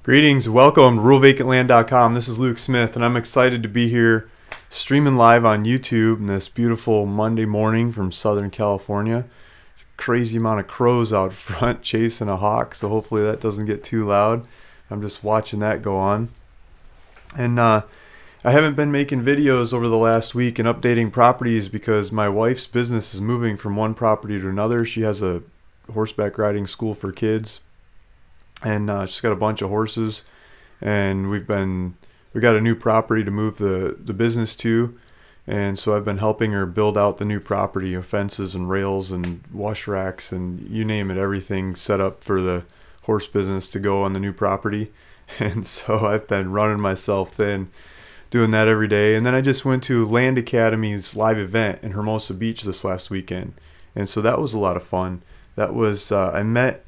Greetings, welcome to RuralVacantLand.com. This is Luke Smith, and I'm excited to be here streaming live on YouTube in this beautiful Monday morning from Southern California. Crazy amount of crows out front chasing a hawk, so hopefully that doesn't get too loud. I'm just watching that go on. And I haven't been making videos over the last week and updating properties because my wife's business is moving from one property to another. She has a horseback riding school for kids. And she's got a bunch of horses, and we got a new property to move the business to, and so I've been helping her build out the new property, fences and rails and wash racks and you name it, everything set up for the horse business to go on the new property. And so I've been running myself thin doing that every day. And then I just went to Land Academy's live event in Hermosa Beach this last weekend, and so that was a lot of fun. That was I met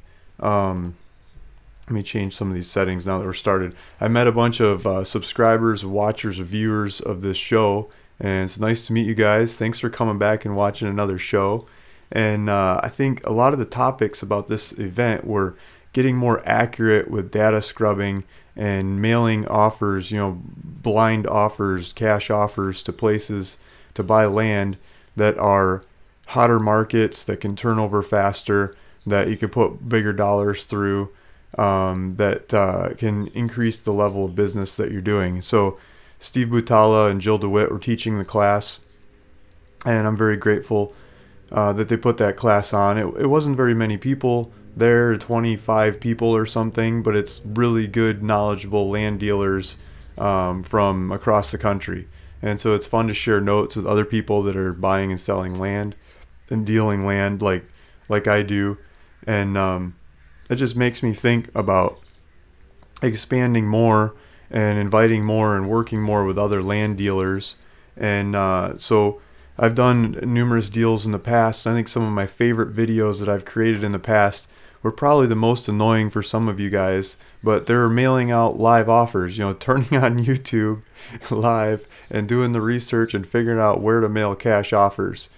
let me change some of these settings now that we're started. I met a bunch of subscribers, watchers, viewers of this show, and it's nice to meet you guys. Thanks for coming back and watching another show. And I think a lot of the topics about this event were getting more accurate with data scrubbing and mailing offers, blind offers, cash offers to places to buy land that are hotter markets that can turn over faster, that you can put bigger dollars through. That can increase the level of business that you're doing. So Steve Butala and Jill DeWitt were teaching the class, and I'm very grateful that they put that class on. It wasn't very many people there, 25 people or something, but it's really good, knowledgeable land dealers from across the country. And so it's fun to share notes with other people that are buying and selling land and dealing land like I do. And it just makes me think about expanding more and inviting more and working more with other land dealers. And so I've done numerous deals in the past. I think some of my favorite videos that I've created in the past were probably the most annoying for some of you guys, but they're mailing out live offers, turning on YouTube live and doing the research and figuring out where to mail cash offers,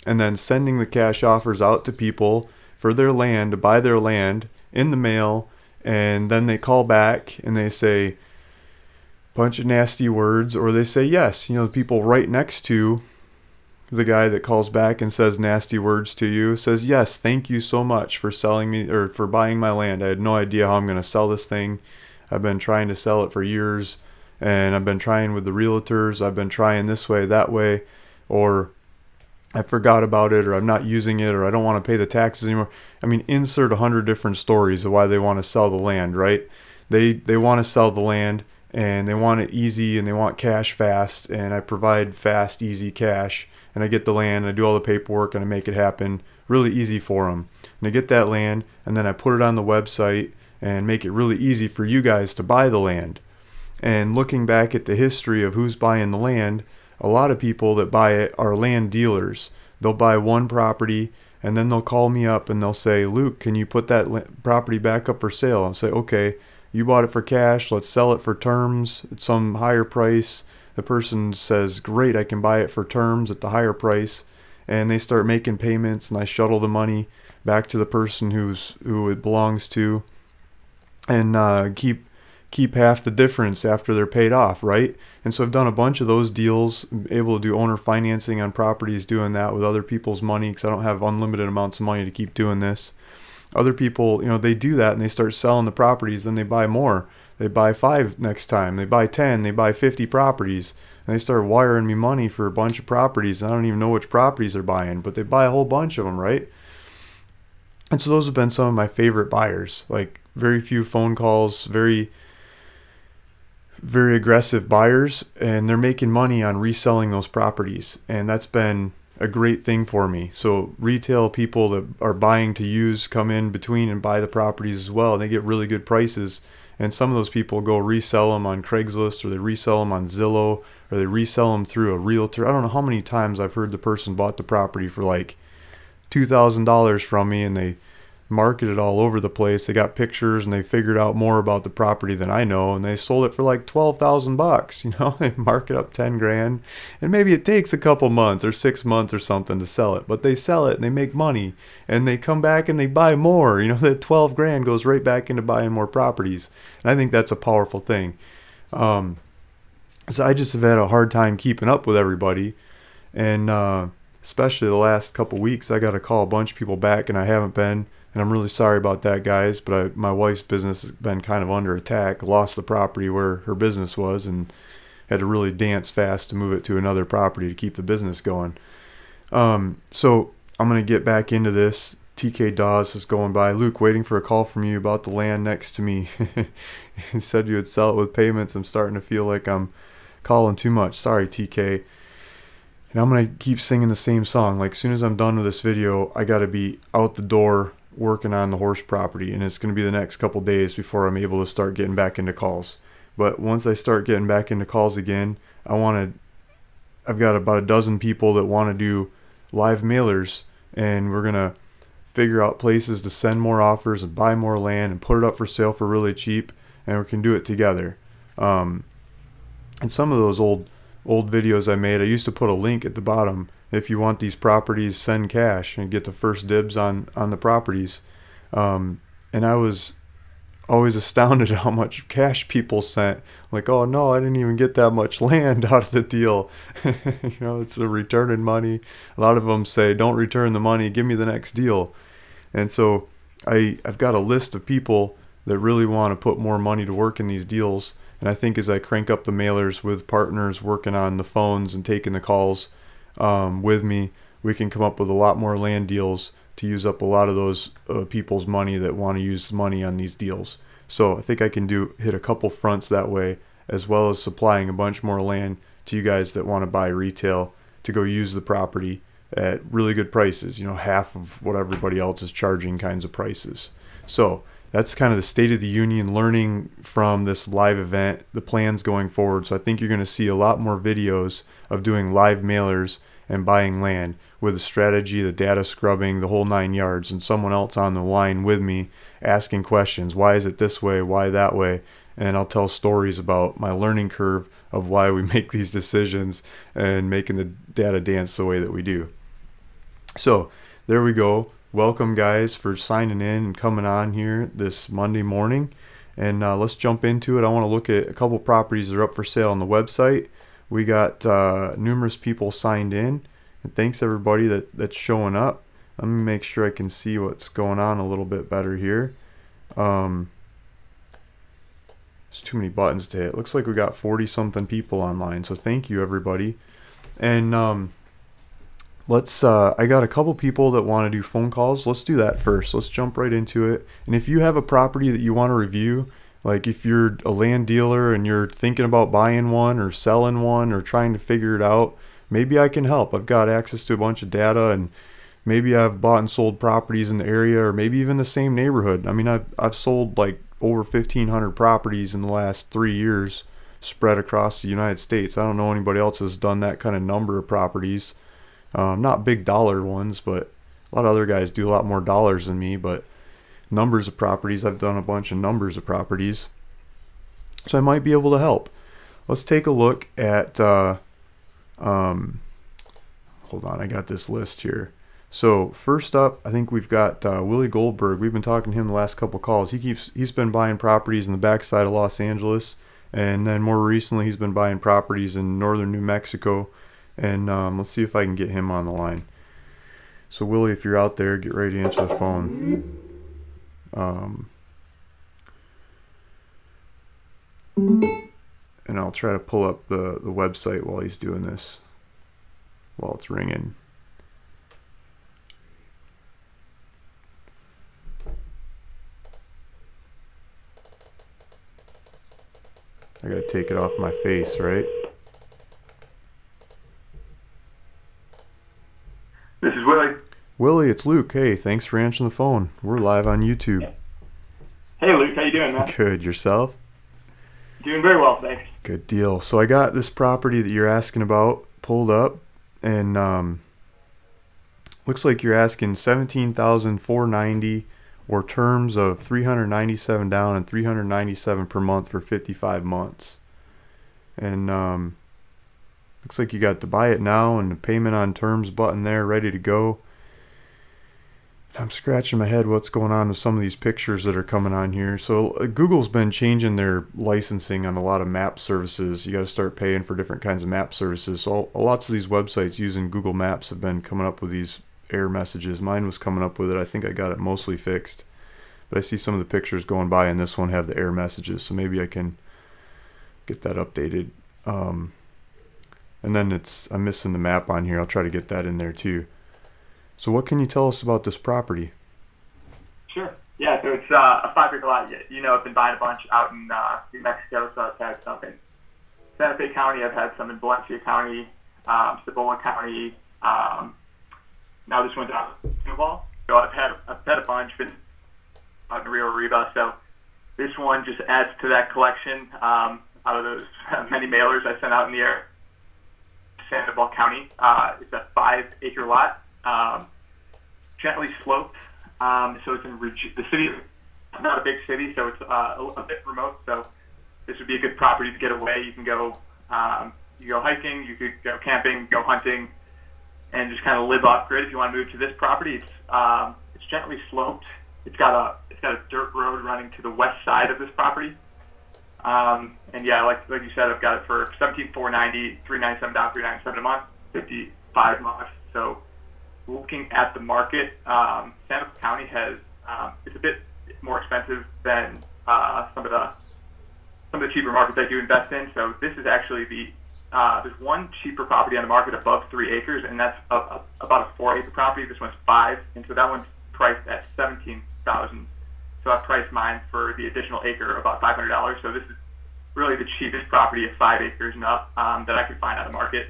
and then sending the cash offers out to people for their land, to buy their land in the mail. And then they call back and they say a bunch of nasty words, or they say yes. The people right next to the guy that calls back and says nasty words to you says, yes, thank you so much for selling me or for buying my land. I had no idea how I'm going to sell this thing. I've been trying to sell it for years, and I've been trying with the realtors. I've been trying this way, that way, or I forgot about it, or I'm not using it, or I don't want to pay the taxes anymore. I mean, insert 100 different stories of why they want to sell the land, right? They want to sell the land, and they want it easy, and they want cash fast, and I provide fast, easy cash, and I get the land, and I do all the paperwork, and I make it happen really easy for them. And I get that land, and then I put it on the website and make it really easy for you guys to buy the land. And looking back at the history of who's buying the land, a lot of people that buy it are land dealers. They'll buy one property, and then they'll call me up and they'll say, Luke, can you put that property back up for sale? I'll say, okay, you bought it for cash, let's sell it for terms at some higher price. The person says, great, I can buy it for terms at the higher price. And they start making payments, and I shuttle the money back to the person who it belongs to, and keep half the difference after they're paid off, right? And so I've done a bunch of those deals, able to do owner financing on properties, doing that with other people's money because I don't have unlimited amounts of money to keep doing this. Other people, they do that and they start selling the properties, then they buy more. They buy 5 next time, they buy 10, they buy 50 properties, and they start wiring me money for a bunch of properties. I don't even know which properties they're buying, but they buy a whole bunch of them, right? And so those have been some of my favorite buyers, like very few phone calls, very aggressive buyers, and they're making money on reselling those properties, and that's been a great thing for me. So retail people that are buying to use come in between and buy the properties as well, and they get really good prices. And some of those people go resell them on Craigslist, or they resell them on Zillow, or they resell them through a realtor. I don't know how many times I've heard the person bought the property for like $2,000 from me, and market it all over the place. They got pictures and they figured out more about the property than I know, and they sold it for like $12,000. You know, they mark it up 10 grand, and maybe it takes a couple months or 6 months or something to sell it, but they sell it and they make money, and they come back and they buy more. You know, that 12 grand goes right back into buying more properties, and I think that's a powerful thing. So I just have had a hard time keeping up with everybody, and especially the last couple weeks, I got to call a bunch of people back, and I haven't been. And I'm really sorry about that, guys, but my wife's business has been kind of under attack. Lost the property where her business was and had to really dance fast to move it to another property to keep the business going. So I'm going to get back into this. TK Dawes is going by. Luke, waiting for a call from you about the land next to me. He said you would sell it with payments. I'm starting to feel like I'm calling too much. Sorry, TK. And I'm going to keep singing the same song. Like, as soon as I'm done with this video, I got to be out the door working on the horse property, and it's going to be the next couple days before I'm able to start getting back into calls. But once I start getting back into calls again, I've got about a dozen people that want to do live mailers, and we're going to figure out places to send more offers and buy more land and put it up for sale for really cheap, and we can do it together. And some of those old videos I made, I used to put a link at the bottom. If you want these properties, send cash and get the first dibs on the properties. And I was always astounded at how much cash people sent. Like, oh no, I didn't even get that much land out of the deal. You know, it's a return in money. A lot of them say, don't return the money, give me the next deal. And so I've got a list of people that really want to put more money to work in these deals. And I think as I crank up the mailers with partners working on the phones and taking the calls with me, we can come up with a lot more land deals to use up a lot of those people's money that want to use money on these deals. So I think I can hit a couple fronts that way, as well as supplying a bunch more land to you guys that want to buy retail to go use the property at really good prices, you know, half of what everybody else is charging kinds of prices. So that's kind of the state of the union, learning from this live event, the plans going forward. So I think you're going to see a lot more videos of doing live mailers and buying land with the strategy, the data scrubbing, the whole 9 yards, and someone else on the line with me asking questions. Why is it this way? Why that way? And I'll tell stories about my learning curve of why we make these decisions and making the data dance the way that we do. So there we go. Welcome, guys, for signing in and coming on here this Monday morning. And let's jump into it. I want to look at a couple properties that are up for sale on the website. We got numerous people signed in. And thanks, everybody that's showing up. Let me make sure I can see what's going on a little bit better here. There's too many buttons to hit. Looks like we got 40-something people online. So thank you, everybody. And I got a couple people that want to do phone calls. Let's do that first. Let's jump right into it. And if you have a property that you want to review, like if you're a land dealer and you're thinking about buying one or selling one or trying to figure it out, maybe I can help. I've got access to a bunch of data, and maybe I've bought and sold properties in the area, or maybe even the same neighborhood. I mean, I've sold like over 1,500 properties in the last 3 years spread across the United States. I don't know anybody else has done that kind of number of properties. Not big dollar ones, but a lot of other guys do a lot more dollars than me, but numbers of properties, I've done a bunch of numbers of properties. So I might be able to help. Let's take a look at, hold on, I got this list here. So first up, I think we've got Willie Goldberg. We've been talking to him the last couple calls. He's been buying properties in the backside of Los Angeles, and then more recently he's been buying properties in northern New Mexico. And let's see if I can get him on the line. So Willie, if you're out there, get ready to answer the phone. And I'll try to pull up the website while he's doing this, while it's ringing. I gotta take it off my face, right? This is Willie. Willie, it's Luke. Hey, thanks for answering the phone. We're live on YouTube. Hey, Luke. How you doing, man? Good. Yourself? Doing very well, thanks. Good deal. So I got this property that you're asking about pulled up, and looks like you're asking $17,490 or terms of $397 down and $397 per month for 55 months. And looks like you got the buy it now and the payment on terms button there ready to go. I'm scratching my head what's going on with some of these pictures that are coming on here. So Google's been changing their licensing on a lot of map services. You got to start paying for different kinds of map services. So lots of these websites using Google Maps have been coming up with these error messages. Mine was coming up with it. I think I got it mostly fixed. But I see some of the pictures going by and this one have the error messages. So maybe I can get that updated. And then I'm missing the map on here. I'll try to get that in there too. So what can you tell us about this property? Sure. Yeah, so it's a 5-acre lot. I've been buying a bunch out in New Mexico, so I've had some in Santa Fe County. I've had some in Valencia County, Cibola County. Now this one's out in Duval. So I've had a bunch been out in Rio Arriba. So this one just adds to that collection out of those many mailers I sent out in the area. Sandoval County. It's a 5-acre lot. Gently sloped, so it's in the city. Not a big city, so it's a bit remote. So this would be a good property to get away. You can go, hiking, you could go camping, go hunting, and just kind of live off grid. If you want to move to this property, it's gently sloped. It's got a dirt road running to the west side of this property. And yeah, like you said, I've got it for $17,490, $397 down, $397 a month, 55 months. So looking at the market, Santa Fe County has it's a bit more expensive than some of the cheaper markets I do invest in. So this is actually there's one cheaper property on the market above 3 acres, and that's about a 4-acre property. This one's 5, and so that one's priced at $17,000. So I priced mine for the additional acre about $500. So this is really the cheapest property at 5 acres and up that I could find on the market.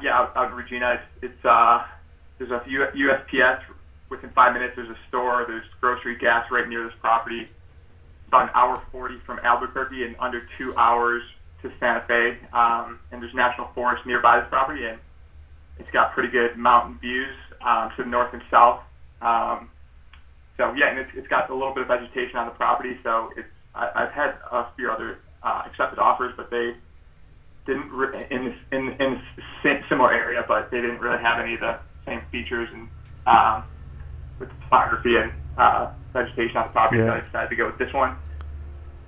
Out in Regina, there's a USPS within 5 minutes. There's a store, there's grocery, gas right near this property. About 1:40 from Albuquerque and under 2 hours to Santa Fe. And there's national forest nearby this property, and it's got pretty good mountain views to the north and south. And it's got a little bit of vegetation on the property. So I've had a few other accepted offers, but they didn't in the similar area, but they didn't really have any of the same features and with topography and vegetation on the property. Yeah. So I decided to go with this one.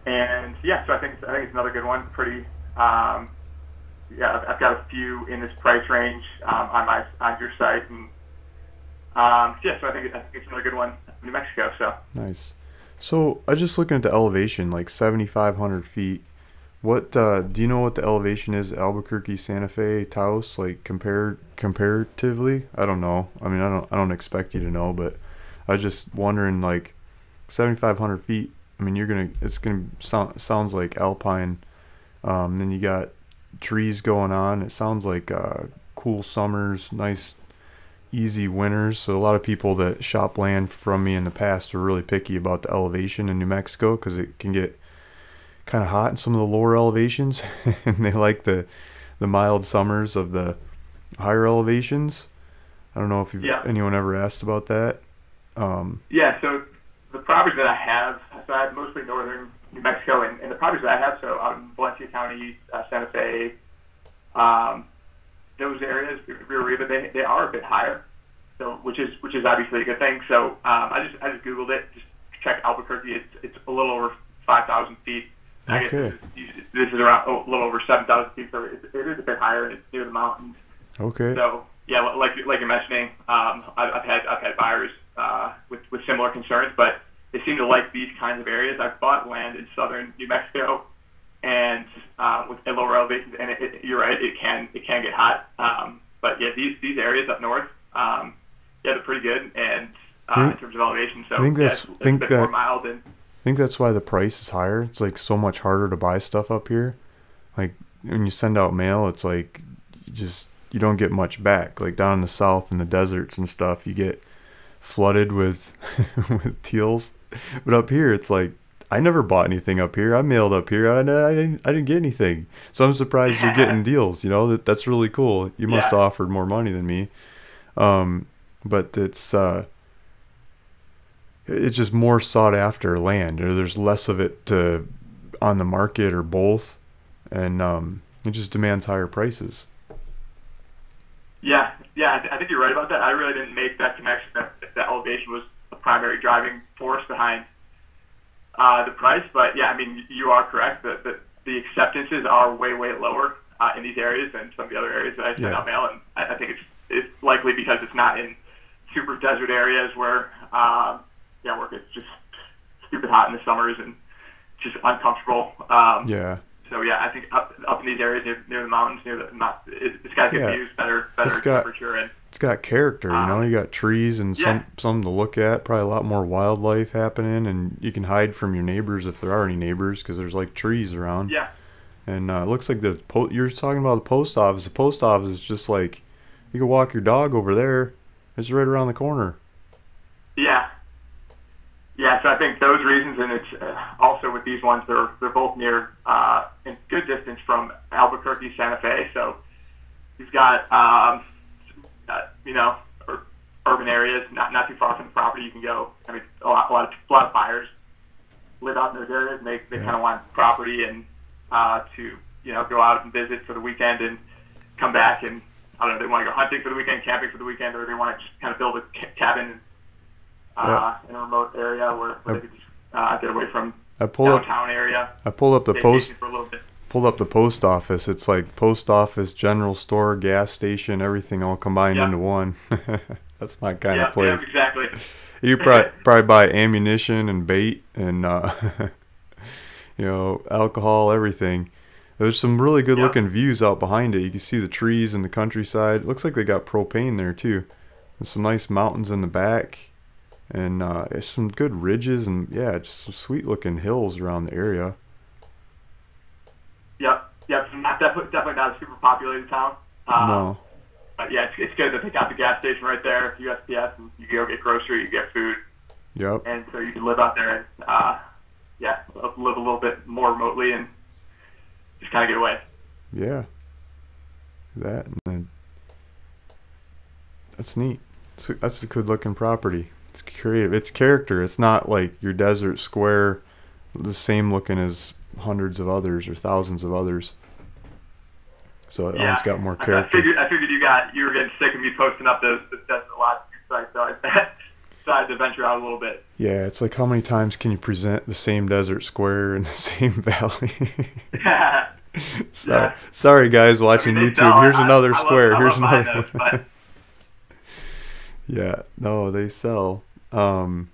And so I think it's another good one. I've got a few in this price range on your site, and so I think it's another good one in New Mexico. So nice. So I just looking at the elevation, like 7,500 feet. What do you know what the elevation is? Albuquerque, Santa Fe, Taos, like comparatively? I don't know. I mean, I don't expect you to know, but I was just wondering, like 7,500 feet. I mean, sounds like alpine. Then you got trees going on. It sounds like cool summers, nice, easy winters. So a lot of people that shop land from me in the past are really picky about the elevation in New Mexico because it can get kind of hot in some of the lower elevations, and they like the mild summers of the higher elevations. I don't know if anyone ever asked about that. So the properties that I have mostly northern New Mexico, and the properties that I have, so out in Valencia County, Santa Fe, those areas, Rio Arriba, they are a bit higher, so which is obviously a good thing. So I just Googled it, just check Albuquerque. It's a little over 5,000 feet. I guess this is around a little over 7,000 feet, so it is a bit higher, and it's near the mountains. Okay. So yeah, like you're mentioning, I've had buyers with similar concerns, but they seem to like these kinds of areas. I've bought land in southern New Mexico, and with lower elevations, and you're right, it can get hot. But yeah, these areas up north, they're pretty good, and in terms of elevation. So it's a bit more mild and. I think that's why the price is higher. It's like so much harder to buy stuff up here. Like when you send out mail, it's like you don't get much back. Like down in the south in the deserts and stuff, you get flooded with with teals. But up here, it's like I never bought anything up here. I mailed up here. I didn't get anything. So I'm surprised you're getting deals. That's really cool. You must have offered more money than me. But it's it's just more sought after land, or there's less of it on the market, or both, and it just demands higher prices. Yeah, I think you're right about that. I really didn't make that connection that elevation was the primary driving force behind the price. But yeah, I mean, you are correct that the acceptances are way lower in these areas than some of the other areas that I sent out mail, and I think it's likely because it's not in super desert areas where where it's just stupid hot in the summers and just uncomfortable. So yeah, I think up in these areas near the mountains, it's got good views, better temperature, and it's got character. You got trees and something to look at. Probably a lot more wildlife happening, and you can hide from your neighbors if there are any neighbors, because there's like trees around. Yeah. And it looks like you're talking about the post office. The post office is just like, you can walk your dog over there. It's right around the corner. Yeah. Yeah, so I think those reasons, and it's also with these ones, they're both near in good distance from Albuquerque, Santa Fe. So you've got urban areas not too far from the property. You can go. I mean, a lot of buyers live out in those areas, and they kind of want property and to go out and visit for the weekend and come back, and I don't know, they want to go hunting for the weekend, camping for the weekend, or they want to just kind of build a cabin in a remote area where they could just get away from downtown area. I pulled up the for a little bit. Pulled up the post office. It's like post office, general store, gas station, everything all combined into one. That's my kind of place. Yeah, exactly. You probably buy ammunition and bait and alcohol, everything. There's some really good looking views out behind it. You can see the trees and the countryside. It looks like they got propane there too. There's some nice mountains in the back, and some good ridges, and just some sweet looking hills around the area. Yep. Definitely not a super populated town. No. But yeah, it's good that they got the gas station right there, USPS, and you can go get groceries, you get food. Yep. And so you can live out there and live a little bit more remotely and just kind of get away. Yeah. That, and that's neat. That's a good looking property. It's creative. It's character. It's not like your desert square, the same looking as hundreds of others or thousands of others. So it one's got more character. I figured you were getting sick of me posting up those desert lots on your site, so I decided to venture out a little bit. Yeah, it's like, how many times can you present the same desert square in the same valley? Sorry guys watching YouTube. Here's another square. Here's another one. Yeah, no, they sell. They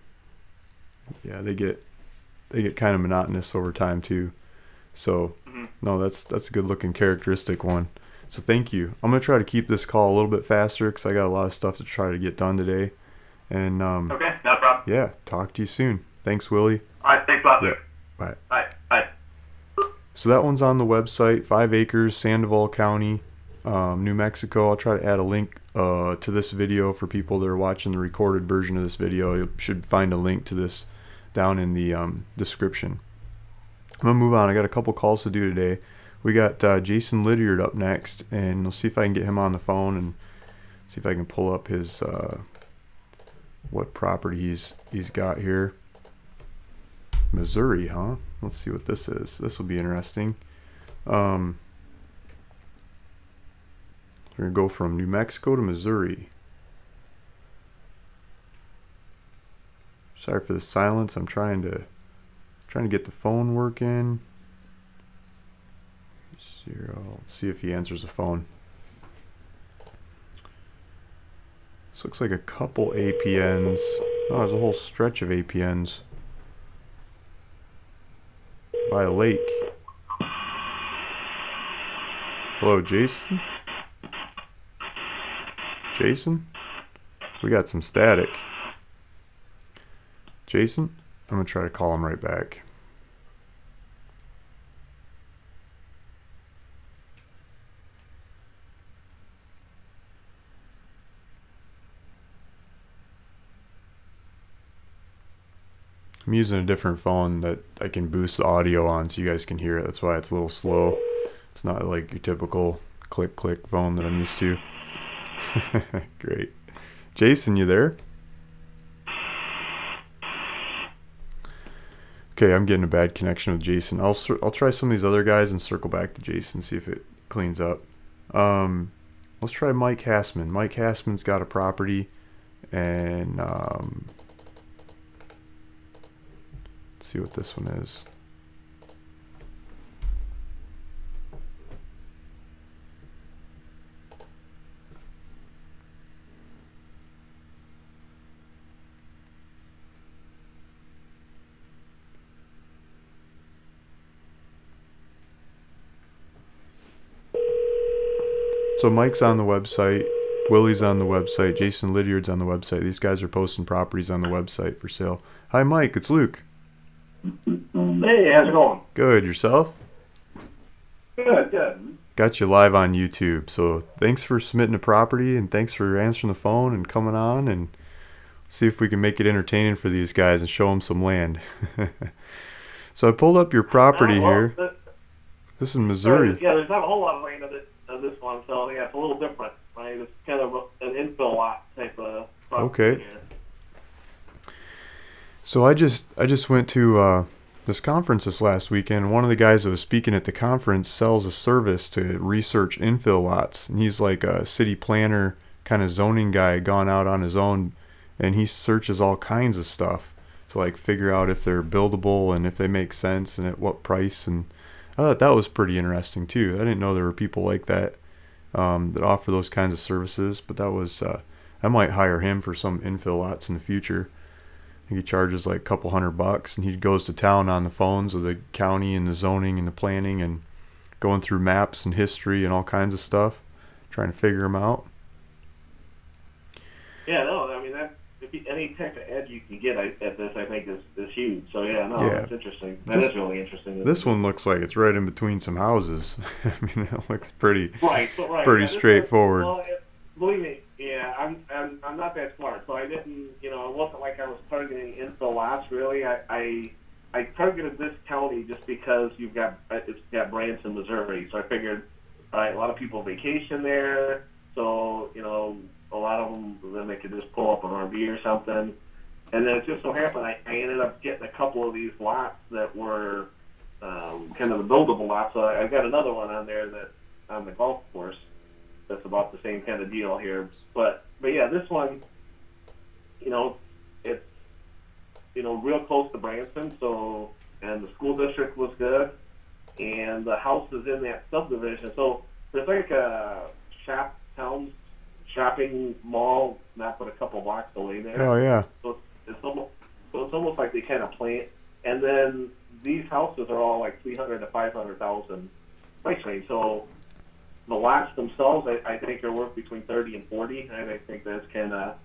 get kind of monotonous over time too. So no, that's a good looking characteristic one. So thank you. I'm gonna try to keep this call a little bit faster because I got a lot of stuff to try to get done today. And okay, no problem. Yeah, talk to you soon. Thanks, Willie. All right, thanks a lot, Luke. Bye. Bye. So that one's on the website, 5 acres, Sandoval County, New Mexico. I'll try to add a link to this video for people that are watching the recorded version of this video. You should find a link to this down in the description. I'm going to move on. I got a couple calls to do today. We got Jason Lydiard up next, and we'll see if I can get him on the phone and see if I can pull up his what property he's got here. Missouri, huh? Let's see what this is. This will be interesting. We're going to go from New Mexico to Missouri. Sorry for the silence. I'm trying to get the phone working. Let's see if he answers the phone. This looks like a couple APNs. Oh, there's a whole stretch of APNs by a lake. Hello, Jason? Jason? We got some static. Jason? I'm going to try to call him right back. I'm using a different phone that I can boost the audio on so you guys can hear it. That's why it's a little slow. It's not like your typical click phone that I'm used to. Great. Jason, you there? Okay, I'm getting a bad connection with Jason. I'll try some of these other guys and circle back to Jason, see if it cleans up. Let's try Mike Hassman. Mike Hassman's got a property, and let's see what this one is. So Mike's on the website, Willie's on the website, Jason Lydiard's on the website. These guys are posting properties on the website for sale. Hi, Mike. It's Luke. Hey, how's it going? Good. Yourself? Good. Got you live on YouTube. So thanks for submitting a property, and thanks for answering the phone and coming on, and see if we can make it entertaining for these guys and show them some land. So I pulled up your property here. This is Missouri. Yeah, there's not a whole lot of land of this one, so yeah, it's a little different. Right? It's kind of an infill lot type of property. Okay. Here. So I just went to this conference this last weekend, and one of the guys that was speaking at the conference sells a service to research infill lots. And he's like a city planner kind of zoning guy, gone out on his own, and he searches all kinds of stuff to like figure out if they're buildable and if they make sense and at what price. And I thought that was pretty interesting too. I didn't know there were people like that that offer those kinds of services, but that was I might hire him for some infill lots in the future. I think he charges like a couple $100, and he goes to town on the phones with the county and the zoning and the planning and going through maps and history and all kinds of stuff, trying to figure them out. Yeah, no, I mean any type of edge you can get at this, I think is huge. So yeah, no, that's interesting. That is really interesting. This one looks like it's right in between some houses. I mean, that looks pretty pretty straightforward. Believe me, yeah, I'm not that smart, so I didn't, it wasn't like I was targeting infill lots really. I targeted this county just because it's got Branson, Missouri, so I figured, all right, a lot of people vacation there, so a lot of them, then they could just pull up an RV or something. And then it just so happened I ended up getting a couple of these lots that were kind of the buildable lots. So I've got another one on there that on the golf course that's about the same kind of deal here. But yeah, this one, it's real close to Branson, so, and the school district was good, and the house is in that subdivision. So there's like a shopping mall not but a couple blocks away there. Oh yeah. So it's almost like they kind of plant, and then these houses are all like 300 to 500,000 price range. So the lots themselves, I think, are worth between 30 and 40. And I think that's kind of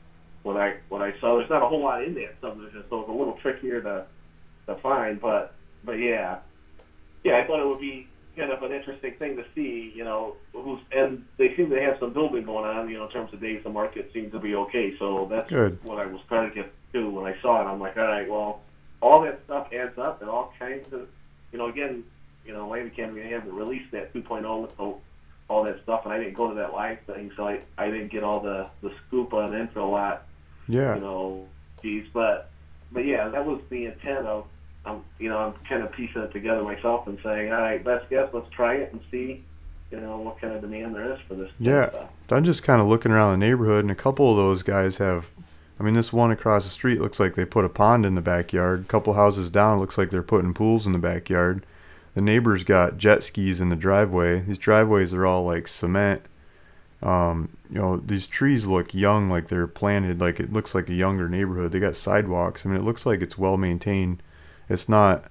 what I saw. There's not a whole lot in that subdivision, so it's a little trickier to find. But yeah, I thought it would be kind of an interesting thing to see, and they seem to have some building going on, in terms of days the market seems to be okay. So that's good. What I was trying to get to when I saw it. I'm like, all right, well, all that stuff adds up, and all kinds of, again, Land Academy hasn't released that 2.0 with all that stuff, and I didn't go to that live thing, so I didn't get all the scoop on infill lot. Yeah. But yeah, that was the intent of. I'm kind of piecing it together myself and saying, all right, best guess, let's try it and see, what kind of demand there is for this. Yeah, stuff. I'm just kind of looking around the neighborhood, and a couple of those guys have, this one across the street looks like they put a pond in the backyard. A couple houses down, it looks like they're putting pools in the backyard. The neighbor's got jet skis in the driveway. These driveways are all like cement. These trees look young, like they're planted, like it looks like a younger neighborhood. They got sidewalks. It looks like it's well maintained. It's not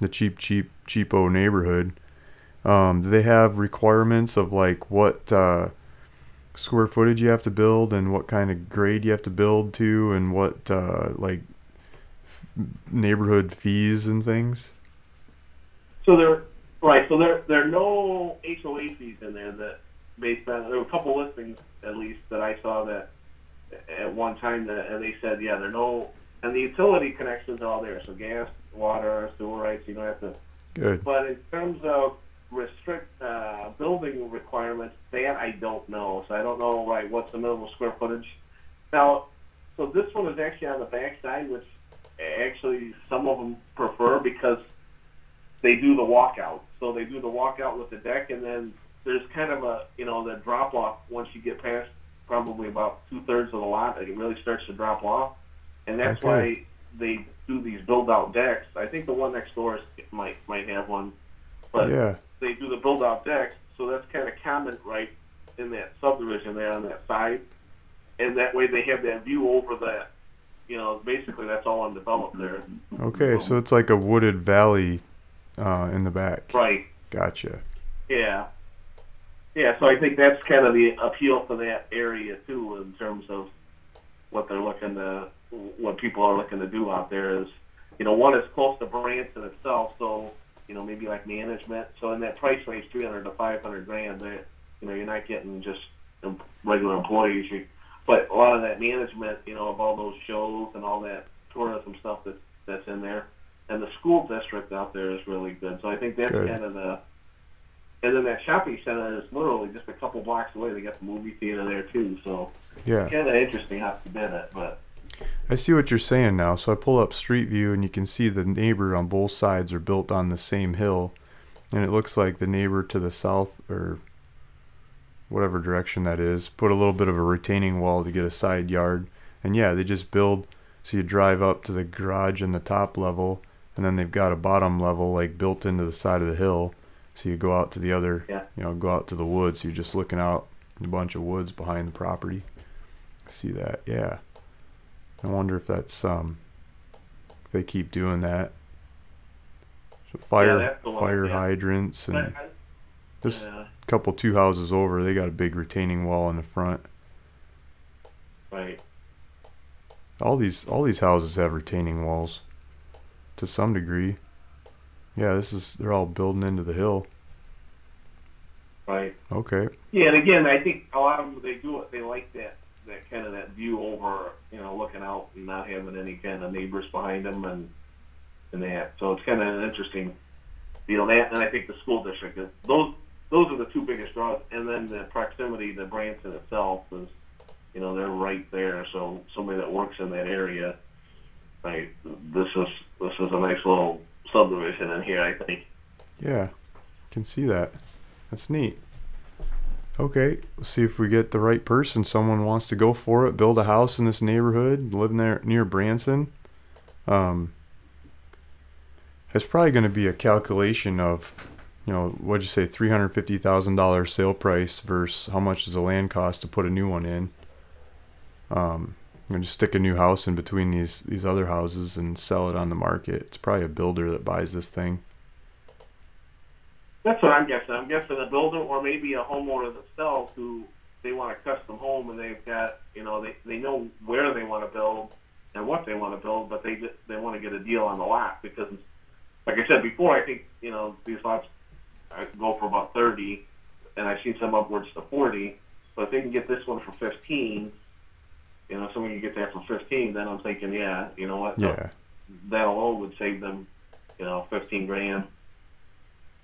the cheapo neighborhood. Do they have requirements of like what square footage you have to build and what kind of grade you have to build to, and what neighborhood fees and things? So there are no HOA fees in there that based on, there were a couple listings at least that I saw that at one time and they said, yeah, there are no. And the utility connections are all there, so gas, water, sewer rights, you don't have to. Good. But in terms of building requirements, that I don't know. So I don't know, what's the minimum square footage. Now, so this one is actually on the back side, which actually some of them prefer because they do the walkout. So they do the walkout with the deck, and then there's kind of a, the drop off once you get past probably about 2/3 of the lot, and it really starts to drop off. And that's why they do these build out decks. I think the one next door might have one, but they do the build out decks. So that's kind of common right in that subdivision there on that side, and that way they have that view over that. Basically that's all undeveloped there. Okay, so it's like a wooded valley in the back. Right. Gotcha. Yeah. Yeah, so I think that's kind of the appeal for that area too, in terms of what people are looking to do out there is, one is close to Branson itself, so maybe like management. So in that price range, 300 to 500 grand, that you're not getting just regular employees. But a lot of that management, of all those shows and all that tourism stuff that's in there, and the school district out there is really good. So I think that's kind of the. And then that shopping center is literally just a couple blocks away. They got the movie theater there too. So it's kind of interesting how to bid it, but. I see what you're saying now. So I pull up Street View, and you can see the neighbor on both sides are built on the same hill, and it looks like the neighbor to the south, or whatever direction that is, put a little bit of a retaining wall to get a side yard. And yeah, they just build, so you drive up to the garage in the top level, and then they've got a bottom level like built into the side of the hill. So you go out to the other, go out to the woods. You're just looking out a bunch of woods behind the property. See that? Yeah. I wonder if that's if they keep doing that. So fire hydrants, and just a couple 2 houses over, they got a big retaining wall in the front. Right. All these houses have retaining walls to some degree. Yeah, they're all building into the hill. Right. Okay. Yeah, and again, I think a lot of them, they do it. They like that kind of that view over, looking out and not having any kind of neighbors behind them and that. So it's kind of an interesting, that, and I think the school district is those are the two biggest draws, and then the proximity to Branson itself is, they're right there. So somebody that works in that area, right? This is a nice little subdivision in here, I think. Yeah, can see that. That's neat. Okay, let's see if we get the right person. Someone wants to go for it, build a house in this neighborhood, live there near Branson. It's probably going to be a calculation of, what'd you say, $350,000 sale price versus how much does the land cost to put a new one in. I'm going to just stick a new house in between these other houses and sell it on the market. It's probably a builder that buys this thing. That's what I'm guessing. I'm guessing a builder, or maybe a homeowner themselves who they want a custom home, and they've got, they know where they want to build and what they want to build, but they want to get a deal on the lot because, like I said before, I think these lots go for about 30, and I've seen some upwards to 40. But if they can get this one for 15, someone can get that for 15, then I'm thinking, yeah, you know what? Yeah. That alone would save them, 15 grand.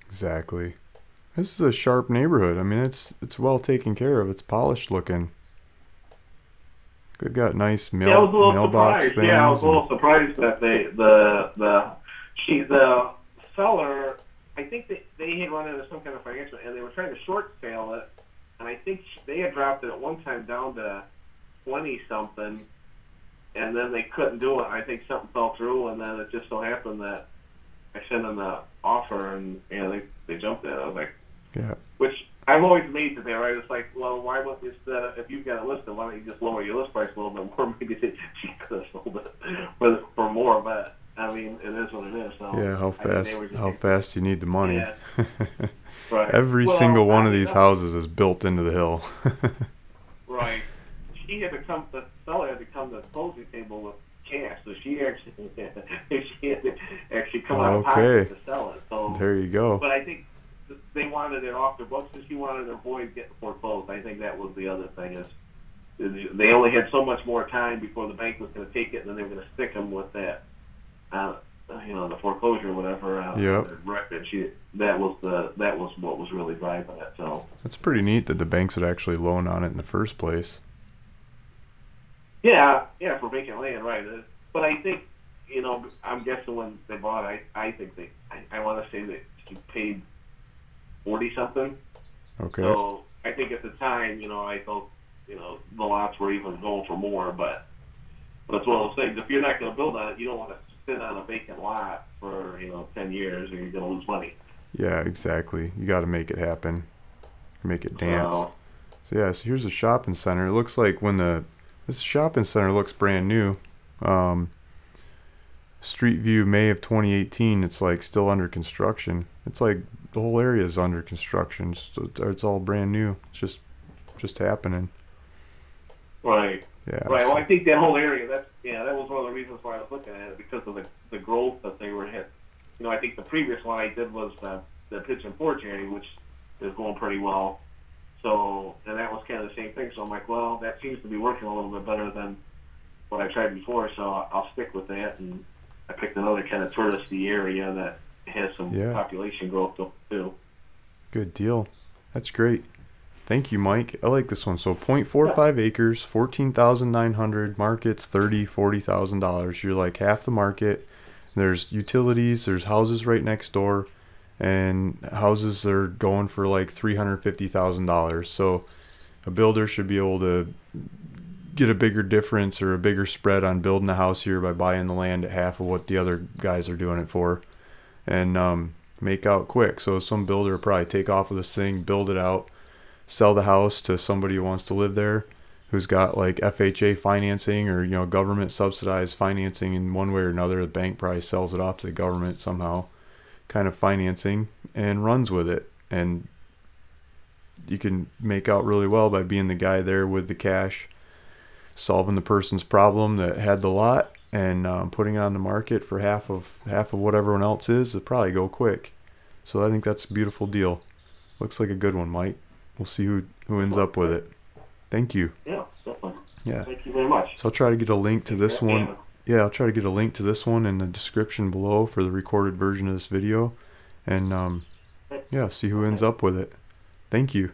Exactly. This is a sharp neighborhood. I mean, it's well taken care of. It's polished looking. They've got nice mailbox things. Yeah, I was a little surprised that the seller, I think they had run into some kind of financial, and they were trying to short sale it, and I think they had dropped it at one time down to 20 something, and then they couldn't do it. I think something fell through, and then it just so happened that I sent them the offer, and they jumped it. I was like, yeah. Which I'm always amazed at that, right? It's like, well, why wouldn't instead if you've got a listing, why don't you just lower your list price a little bit more? Maybe she could have sold it for more, but I mean, it is what it is. So yeah, how fast you need the money. Yeah. Right. Every single one of these houses is built into the hill. Right. The seller had to come to the closing table with cash, so she actually had to actually come out of pocket to sell it. So there you go. But I think they wanted it off their books, and she wanted to avoid getting foreclosed. I think that was the other thing is they only had so much more time before the bank was going to take it, and then they were going to stick them with that, the foreclosure or whatever. Yep. Record. That was what was really driving it. So it's pretty neat that the banks would actually loan on it in the first place. Yeah, for vacant land, right? But I think, you know, I'm guessing when they bought it, I think I want to say that he paid 40 something. Okay. So I think at the time, you know, I thought, you know, the lots were even going for more, but that's one of those things. If you're not going to build on it, you don't want to sit on a vacant lot for, you know, 10 years, or you're going to lose money. Yeah, exactly. You got to make it happen, make it dance. So So here's a shopping center. It looks like this shopping center looks brand new. Street view May of 2018. It's like still under construction. It's like the whole area is under construction. It's all brand new. It's just happening. right. Yeah. Right. Well, I think that whole area, that was one of the reasons why I was looking at it, because of the growth that they were hit. You know, I think the previous one I did was the Pitch and Porch area, which is going pretty well. So, and that was kind of the same thing. So I'm like, well, that seems to be working a little bit better than what I tried before. So I'll stick with that. And I picked another kind of touristy area that has some population growth too. Good deal. That's great. Thank you, Mike. I like this one. So 0.45 acres, 14,900, markets $30,000-$40,000. You're like half the market. There's utilities, there's houses right next door, and houses are going for like $350,000. So a builder should be able to get a bigger difference or a bigger spread on building a house here by buying the land at half of what the other guys are doing it for, and make out quick. So some builder will probably take off with this thing, build it out, sell the house to somebody who wants to live there, who's got like FHA financing or, you know, government subsidized financing in one way or another. The bank probably sells it off to the government somehow, kind of financing, and runs with it. And you can make out really well by being the guy there with the cash, solving the person's problem that had the lot, and putting it on the market for half of what everyone else is. It'll probably go quick. So I think that's a beautiful deal. Looks like a good one, Mike. We'll see who ends up with it. Thank you. Yeah, definitely. Yeah. Thank you very much. So I'll try to get a link to this one. Yeah, I'll try to get a link to this one in the description below for the recorded version of this video, and see who ends up with it. Thank you.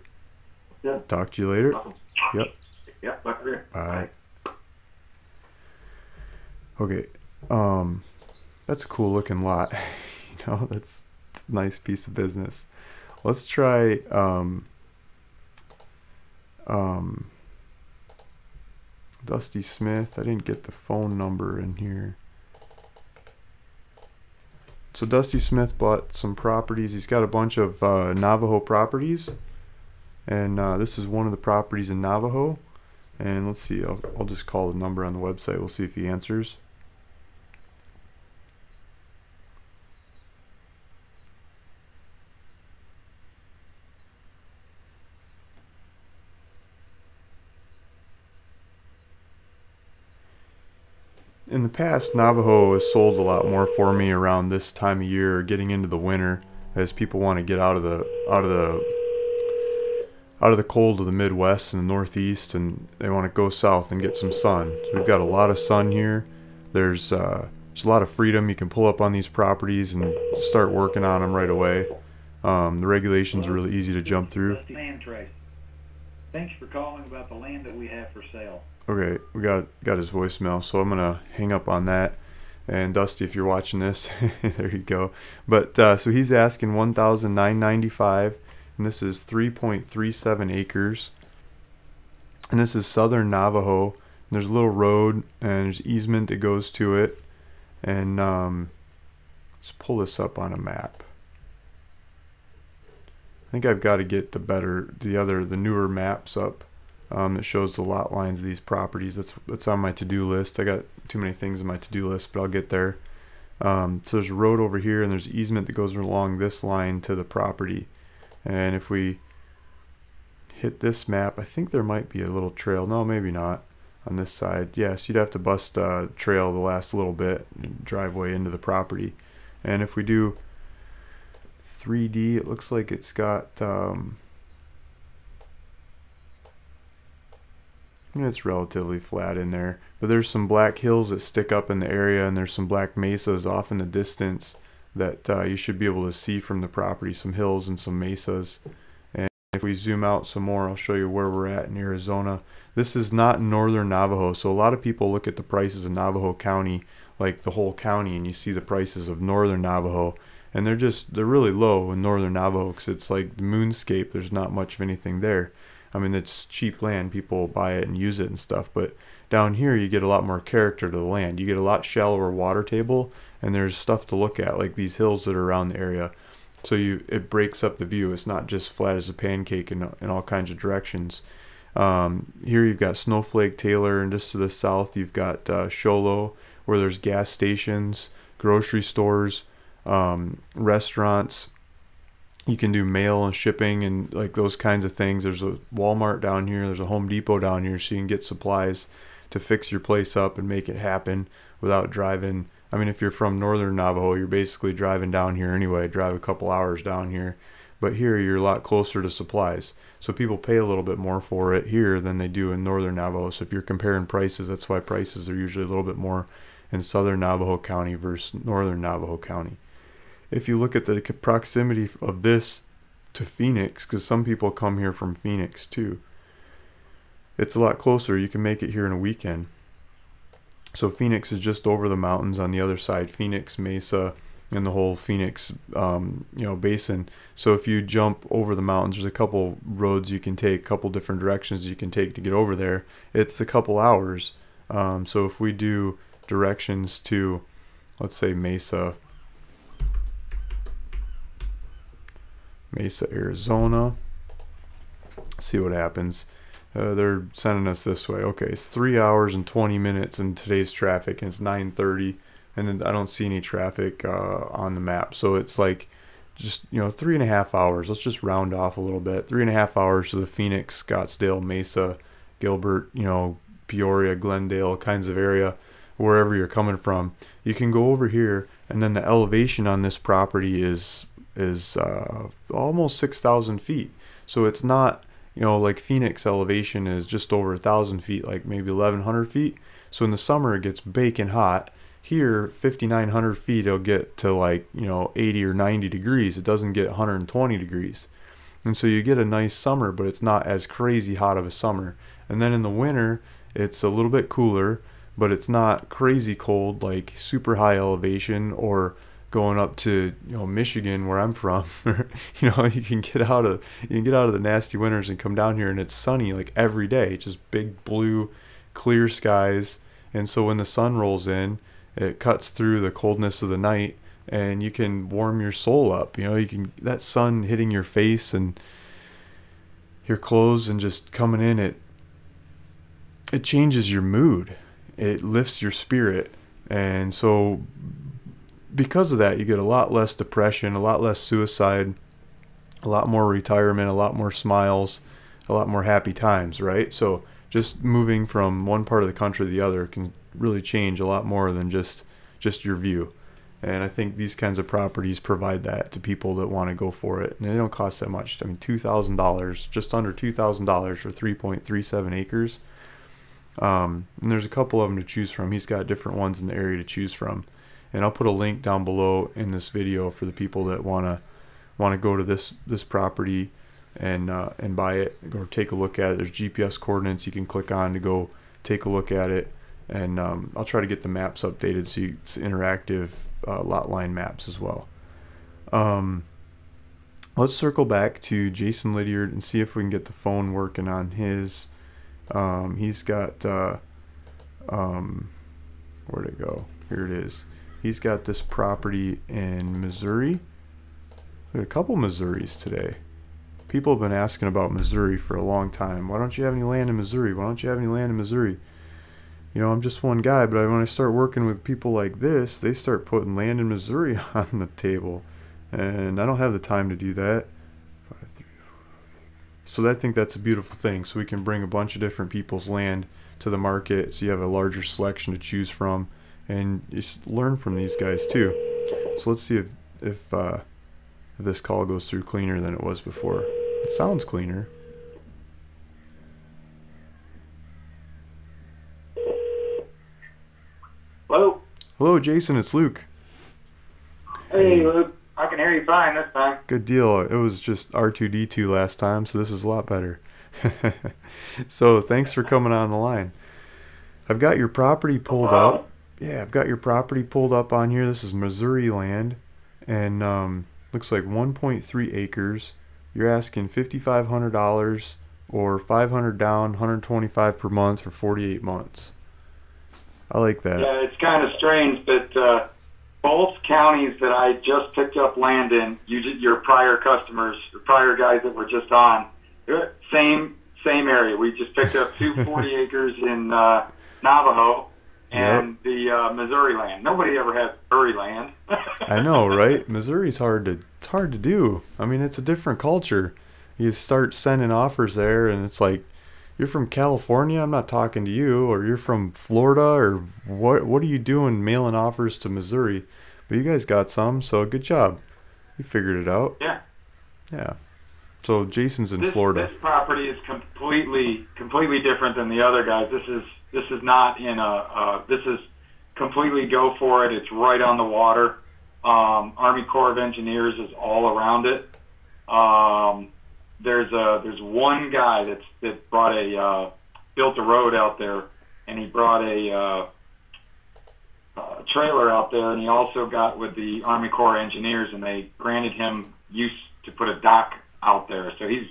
Yeah. Talk to you later. Awesome. Yep. Yep. Bye. Okay. That's a cool looking lot. You know, that's a nice piece of business. Let's try Dusty Smith. I didn't get the phone number in here. So Dusty Smith bought some properties. He's got a bunch of Navajo properties, and this is one of the properties in Navajo. And let's see, I'll just call the number on the website. We'll see if he answers. In the past, Navajo has sold a lot more for me around this time of year, getting into the winter, as people want to get out of the cold of the Midwest and the Northeast, and they want to go south and get some sun. So we've got a lot of sun here. There's a lot of freedom. You can pull up on these properties and start working on them right away. The regulations are really easy to jump through. Land trace. Thanks for calling about the land that we have for sale. Okay, we got his voicemail, so I'm gonna hang up on that. And Dusty, if you're watching this, there you go. But so he's asking $1,995, and this is 3.37 acres, and this is southern Navajo. And there's a little road and there's easement that goes to it, and let's pull this up on a map. I think I've got to get the newer maps up. That shows the lot lines of these properties. That's on my to-do list. I got too many things on my to-do list, but I'll get there. So there's a road over here, and there's easement that goes along this line to the property. And if we hit this map, I think there might be a little trail. No, maybe not on this side. Yes, you'd have to bust a trail the last little bit, driveway into the property. And if we do 3D, it looks like it's got it's relatively flat in there, but there's some black hills that stick up in the area, and there's some black mesas off in the distance that you should be able to see from the property, some hills and some mesas. And if we zoom out some more, I'll show you where we're at in Arizona. This is not northern Navajo, so a lot of people look at the prices in Navajo County like the whole county, and you see the prices of northern Navajo, and they're really low in northern Navajo because it's like the moonscape. There's not much of anything there. I mean, it's cheap land. People buy it and use it and stuff. But down here, you get a lot more character to the land. You get a lot shallower water table, and there's stuff to look at, like these hills that are around the area. So it breaks up the view. It's not just flat as a pancake in all kinds of directions. Here you've got Snowflake, Taylor, and just to the south you've got Sholo, where there's gas stations, grocery stores, restaurants. You can do mail and shipping and like those kinds of things. There's a Walmart down here. There's a Home Depot down here, so you can get supplies to fix your place up and make it happen without driving. I mean, if you're from northern Navajo, you're basically driving down here anyway. Drive a couple hours down here. But here you're a lot closer to supplies. So people pay a little bit more for it here than they do in northern Navajo. So if you're comparing prices, that's why prices are usually a little bit more in southern Navajo County versus northern Navajo County. If you look at the proximity of this to Phoenix, because some people come here from Phoenix too, it's a lot closer. You can make it here in a weekend. So Phoenix is just over the mountains on the other side, Phoenix, Mesa, and the whole Phoenix basin. So if you jump over the mountains, there's a couple roads you can take, a couple different directions you can take to get over there. It's a couple hours. So if we do directions to, let's say Mesa, Arizona, see what happens. They're sending us this way. Okay, it's 3 hours and 20 minutes in today's traffic, and it's 9:30, and then I don't see any traffic on the map. So it's like just 3.5 hours. Let's just round off a little bit. 3.5 hours to the Phoenix, Scottsdale, Mesa, Gilbert, Peoria, Glendale kinds of area, wherever you're coming from. You can go over here, and then the elevation on this property is almost 6,000 feet. So it's not, like Phoenix elevation is just over 1,000 feet, like maybe 1,100 feet. So in the summer it gets baking hot. Here, 5,900 feet, it'll get to like 80 or 90 degrees. It doesn't get 120 degrees, and so you get a nice summer, but it's not as crazy hot of a summer. And then in the winter, it's a little bit cooler, but it's not crazy cold like super high elevation or going up to Michigan, where I'm from. You can get out of the nasty winters and come down here, and it's sunny like every day, just big blue clear skies. And so when the sun rolls in, it cuts through the coldness of the night, and you can warm your soul up. You can, that sun hitting your face and your clothes and just coming in, it changes your mood. It lifts your spirit. And so because of that, you get a lot less depression, a lot less suicide, a lot more retirement, a lot more smiles, a lot more happy times, right? So just moving from one part of the country to the other can really change a lot more than just your view. And I think these kinds of properties provide that to people that want to go for it. And they don't cost that much. I mean, $2,000, just under $2,000 for 3.37 acres. And there's a couple of them to choose from. He's got different ones in the area to choose from. And I'll put a link down below in this video for the people that want to go to this property and buy it or take a look at it. There's GPS coordinates you can click on to go take a look at it. And I'll try to get the maps updated so it's interactive lot line maps as well. Let's circle back to Jason Lydiard and see if we can get the phone working on his. He's got where'd it go? Here it is. He's got this property in Missouri. We had a couple Missouris today. People have been asking about Missouri for a long time. Why don't you have any land in Missouri? Why don't you have any land in Missouri? I'm just one guy, but when I start working with people like this, they start putting land in Missouri on the table. And I don't have the time to do that. So I think that's a beautiful thing. So we can bring a bunch of different people's land to the market, so you have a larger selection to choose from, and you learn from these guys too. So let's see if this call goes through cleaner than it was before. It sounds cleaner. Hello? Hello, Jason. It's Luke. Hey, Luke. I can hear you fine this time. Good deal. It was just R2D2 last time, so this is a lot better. So thanks for coming on the line. I've got your property pulled up. yeah, I've got your property pulled up on here. This is Missouri land, and looks like 1.3 acres. You're asking $5,500 or 500 down, 125 per month for 48 months. I like that. Yeah, it's kind of strange, but both counties that I just picked up land in, your prior customers, the prior guys that were just on, same area. We just picked up 240 acres in Navajo and the Missouri land. Nobody ever had Missouri land. I know, right? Missouri's it's hard to do. I mean, it's a different culture. You start sending offers there, and it's like, you're from California, I'm not talking to you, or you're from Florida, or what are you doing mailing offers to Missouri? But you guys got some, so good job. You figured it out. Yeah. Yeah. So Jason's in Florida. This property is completely different than the other guys. This is not in this is completely go for it. It's right on the water. Army Corps of Engineers is all around it. There's one guy that brought built a road out there, and he brought a trailer out there, and he also got with the Army Corps of Engineers, and they granted him use to put a dock out there. So he's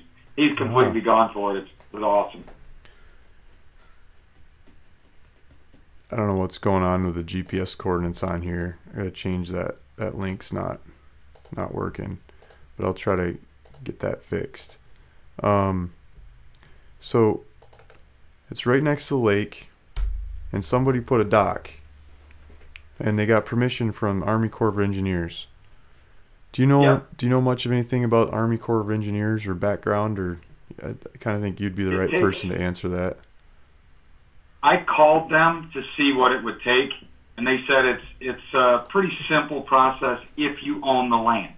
completely gone for it. It was awesome. I don't know what's going on with the GPS coordinates on here. I gotta change that. That link's not working, but I'll try to get that fixed. So it's right next to the lake, and somebody put a dock, and they got permission from Army Corps of Engineers. Do you know Do you know much of anything about Army Corps of Engineers or background, or I kind of think you'd be the right person to answer that. I called them to see what it would take, and they said it's a pretty simple process if you own the land.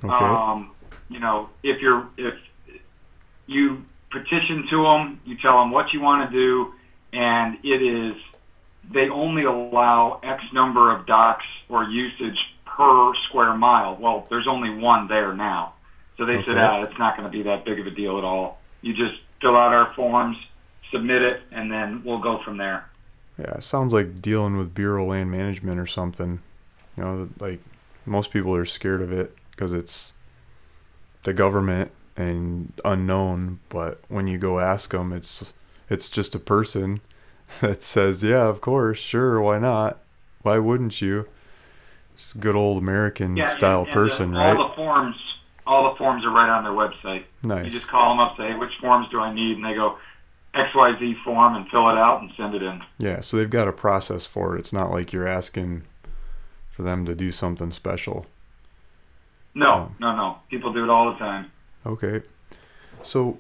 Okay. You know, if you petition to them, you tell them what you want to do, and they only allow X number of docks or usage per square mile. Well, there's only one there now. So they said, it's not going to be that big of a deal at all. You just fill out our forms, submit it, and then we'll go from there. Yeah, it sounds like dealing with Bureau of Land Management or something. You know, like most people are scared of it because it's the government and unknown. But when you go ask them, it's just a person that says, yeah, of course, sure, why not? Why wouldn't you? It's a good old American style person, right? All the forms are right on their website. Nice. You just call them up, say, hey, which forms do I need? And they go, XYZ form, and fill it out and send it in. Yeah, so they've got a process for it. It's not like you're asking for them to do something special. No. People do it all the time. Okay. So,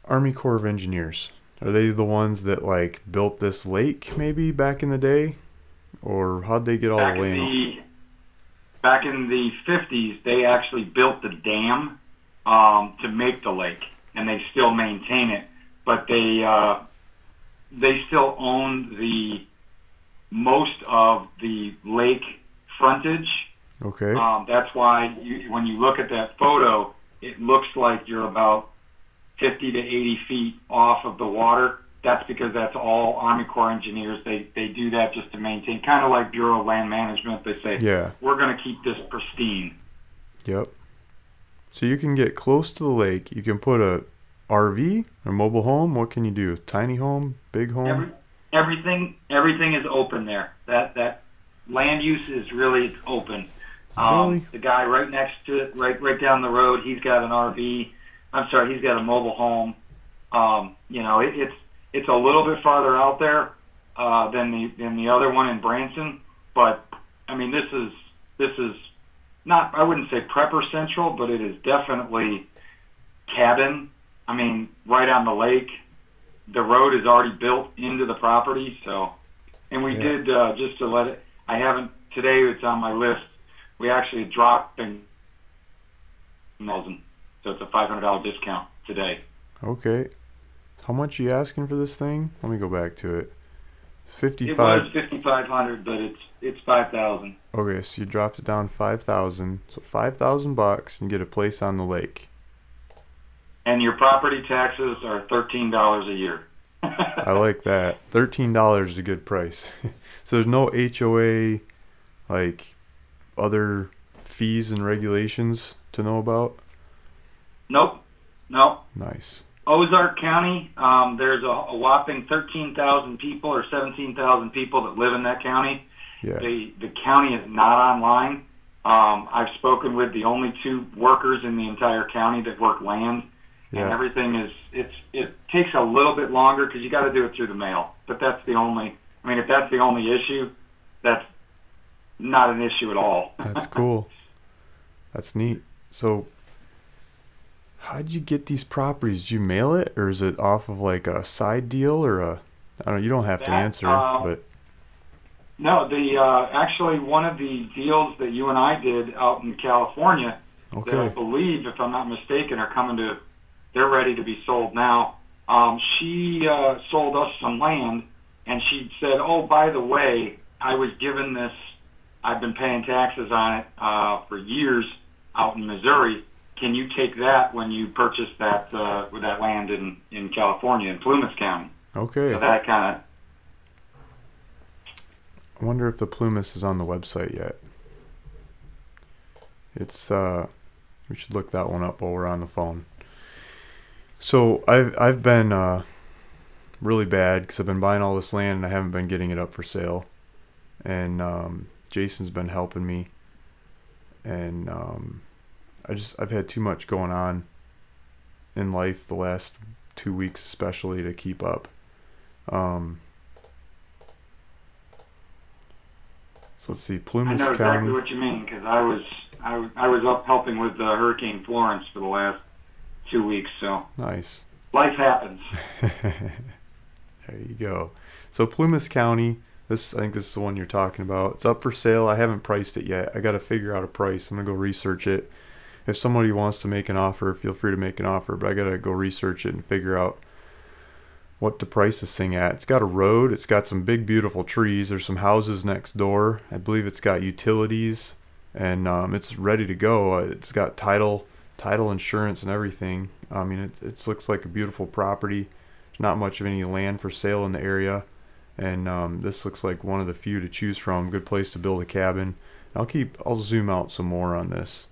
Army Corps of Engineers, are they the ones that, like, built this lake maybe back in the day? Or how'd they get all the land? Back in the 50s, they actually built the dam to make the lake, and they still maintain it. But they still own the most of the lake frontage. Okay. That's why when you look at that photo, it looks like you're about 50 to 80 feet off of the water. That's because that's all Army Corps engineers. They do that just to maintain, kind of like Bureau of Land Management. They say, we're going to keep this pristine. Yep. So you can get close to the lake. You can put a RV or mobile home. What can you do? Tiny home, big home? Everything is open there. That land use is really open. Really? The guy right next to it, right down the road, he's got an RV. I'm sorry, he's got a mobile home. You know, it's a little bit farther out there than the other one in Branson, but I mean this is not, I wouldn't say prepper central, but it is definitely cabin. I mean, right on the lake. The road is already built into the property, so, and we did just to let it. I haven't today. It's on my list. We actually dropped $1,000, so it's a $500 discount today. Okay. How much are you asking for this thing? Let me go back to it. 55. It was $5,500, but it's $5,000. Okay, so you dropped it down 5,000. So $5,000 and get a place on the lake. And your property taxes are $13 a year. I like that. $13 is a good price. So there's no HOA, like other fees and regulations to know about? Nope. No. Nice. Ozark County, there's a whopping 13,000 people or 17,000 people that live in that county. Yeah. The county is not online. I've spoken with the only 2 workers in the entire county that work land, and Yeah. everything it takes a little bit longer because you got to do it through the mail. But that's the only. I mean, if that's the only issue, that's not an issue at all. That's cool. That's neat. So how'd you get these properties? Did you mail it, or is it off of like a side deal or a? I don't know. You don't have to That, answer, but No, actually one of the deals that you and I did out in California that I okay. believe, if I'm not mistaken, are coming to. They're ready to be sold now. She sold us some land, and she said, "Oh, by the way, I was given this. I've been paying taxes on it for years out in Missouri. Can you take that when you purchase that with that land in California in Plumas County?" Okay. So that kind of. I wonder if the Plumas is on the website yet. It's we should look that one up while we're on the phone. So I've been really bad because I've been buying all this land and I haven't been getting it up for sale. And Jason's been helping me, and I've had too much going on in life the last 2 weeks especially to keep up. So let's see, I Plumas know exactly County. what you mean because I was up helping with Hurricane Florence for the last 2 weeks. So Nice. life happens. There you go. So Plumas County, I think this is the one you're talking about. It's up for sale. I haven't priced it yet. I got to figure out a price. I'm gonna go research it. If somebody wants to make an offer, feel free to make an offer. But I gotta go research it and figure out what to price this thing at. It's got a road. It's got some big, beautiful trees. There's some houses next door. I believe it's got utilities, and it's ready to go. It's got title insurance and everything. I mean, it looks like a beautiful property. There's not much of any land for sale in the area, and this looks like one of the few to choose from. Good place to build a cabin. I'll zoom out some more on this.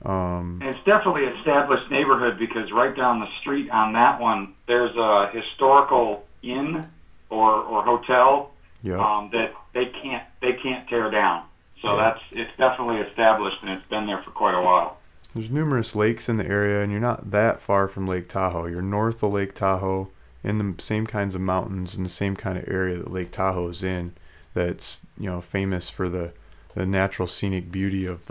And it's definitely an established neighborhood because right down the street on that one, there's a historical inn or hotel Yeah. that they can't tear down. So Yeah. it's definitely established and it's been there for quite a while. There's numerous lakes in the area, and you're not that far from Lake Tahoe. You're north of Lake Tahoe, in the same kinds of mountains, in the same kind of area that Lake Tahoe is in. That's famous for the natural scenic beauty of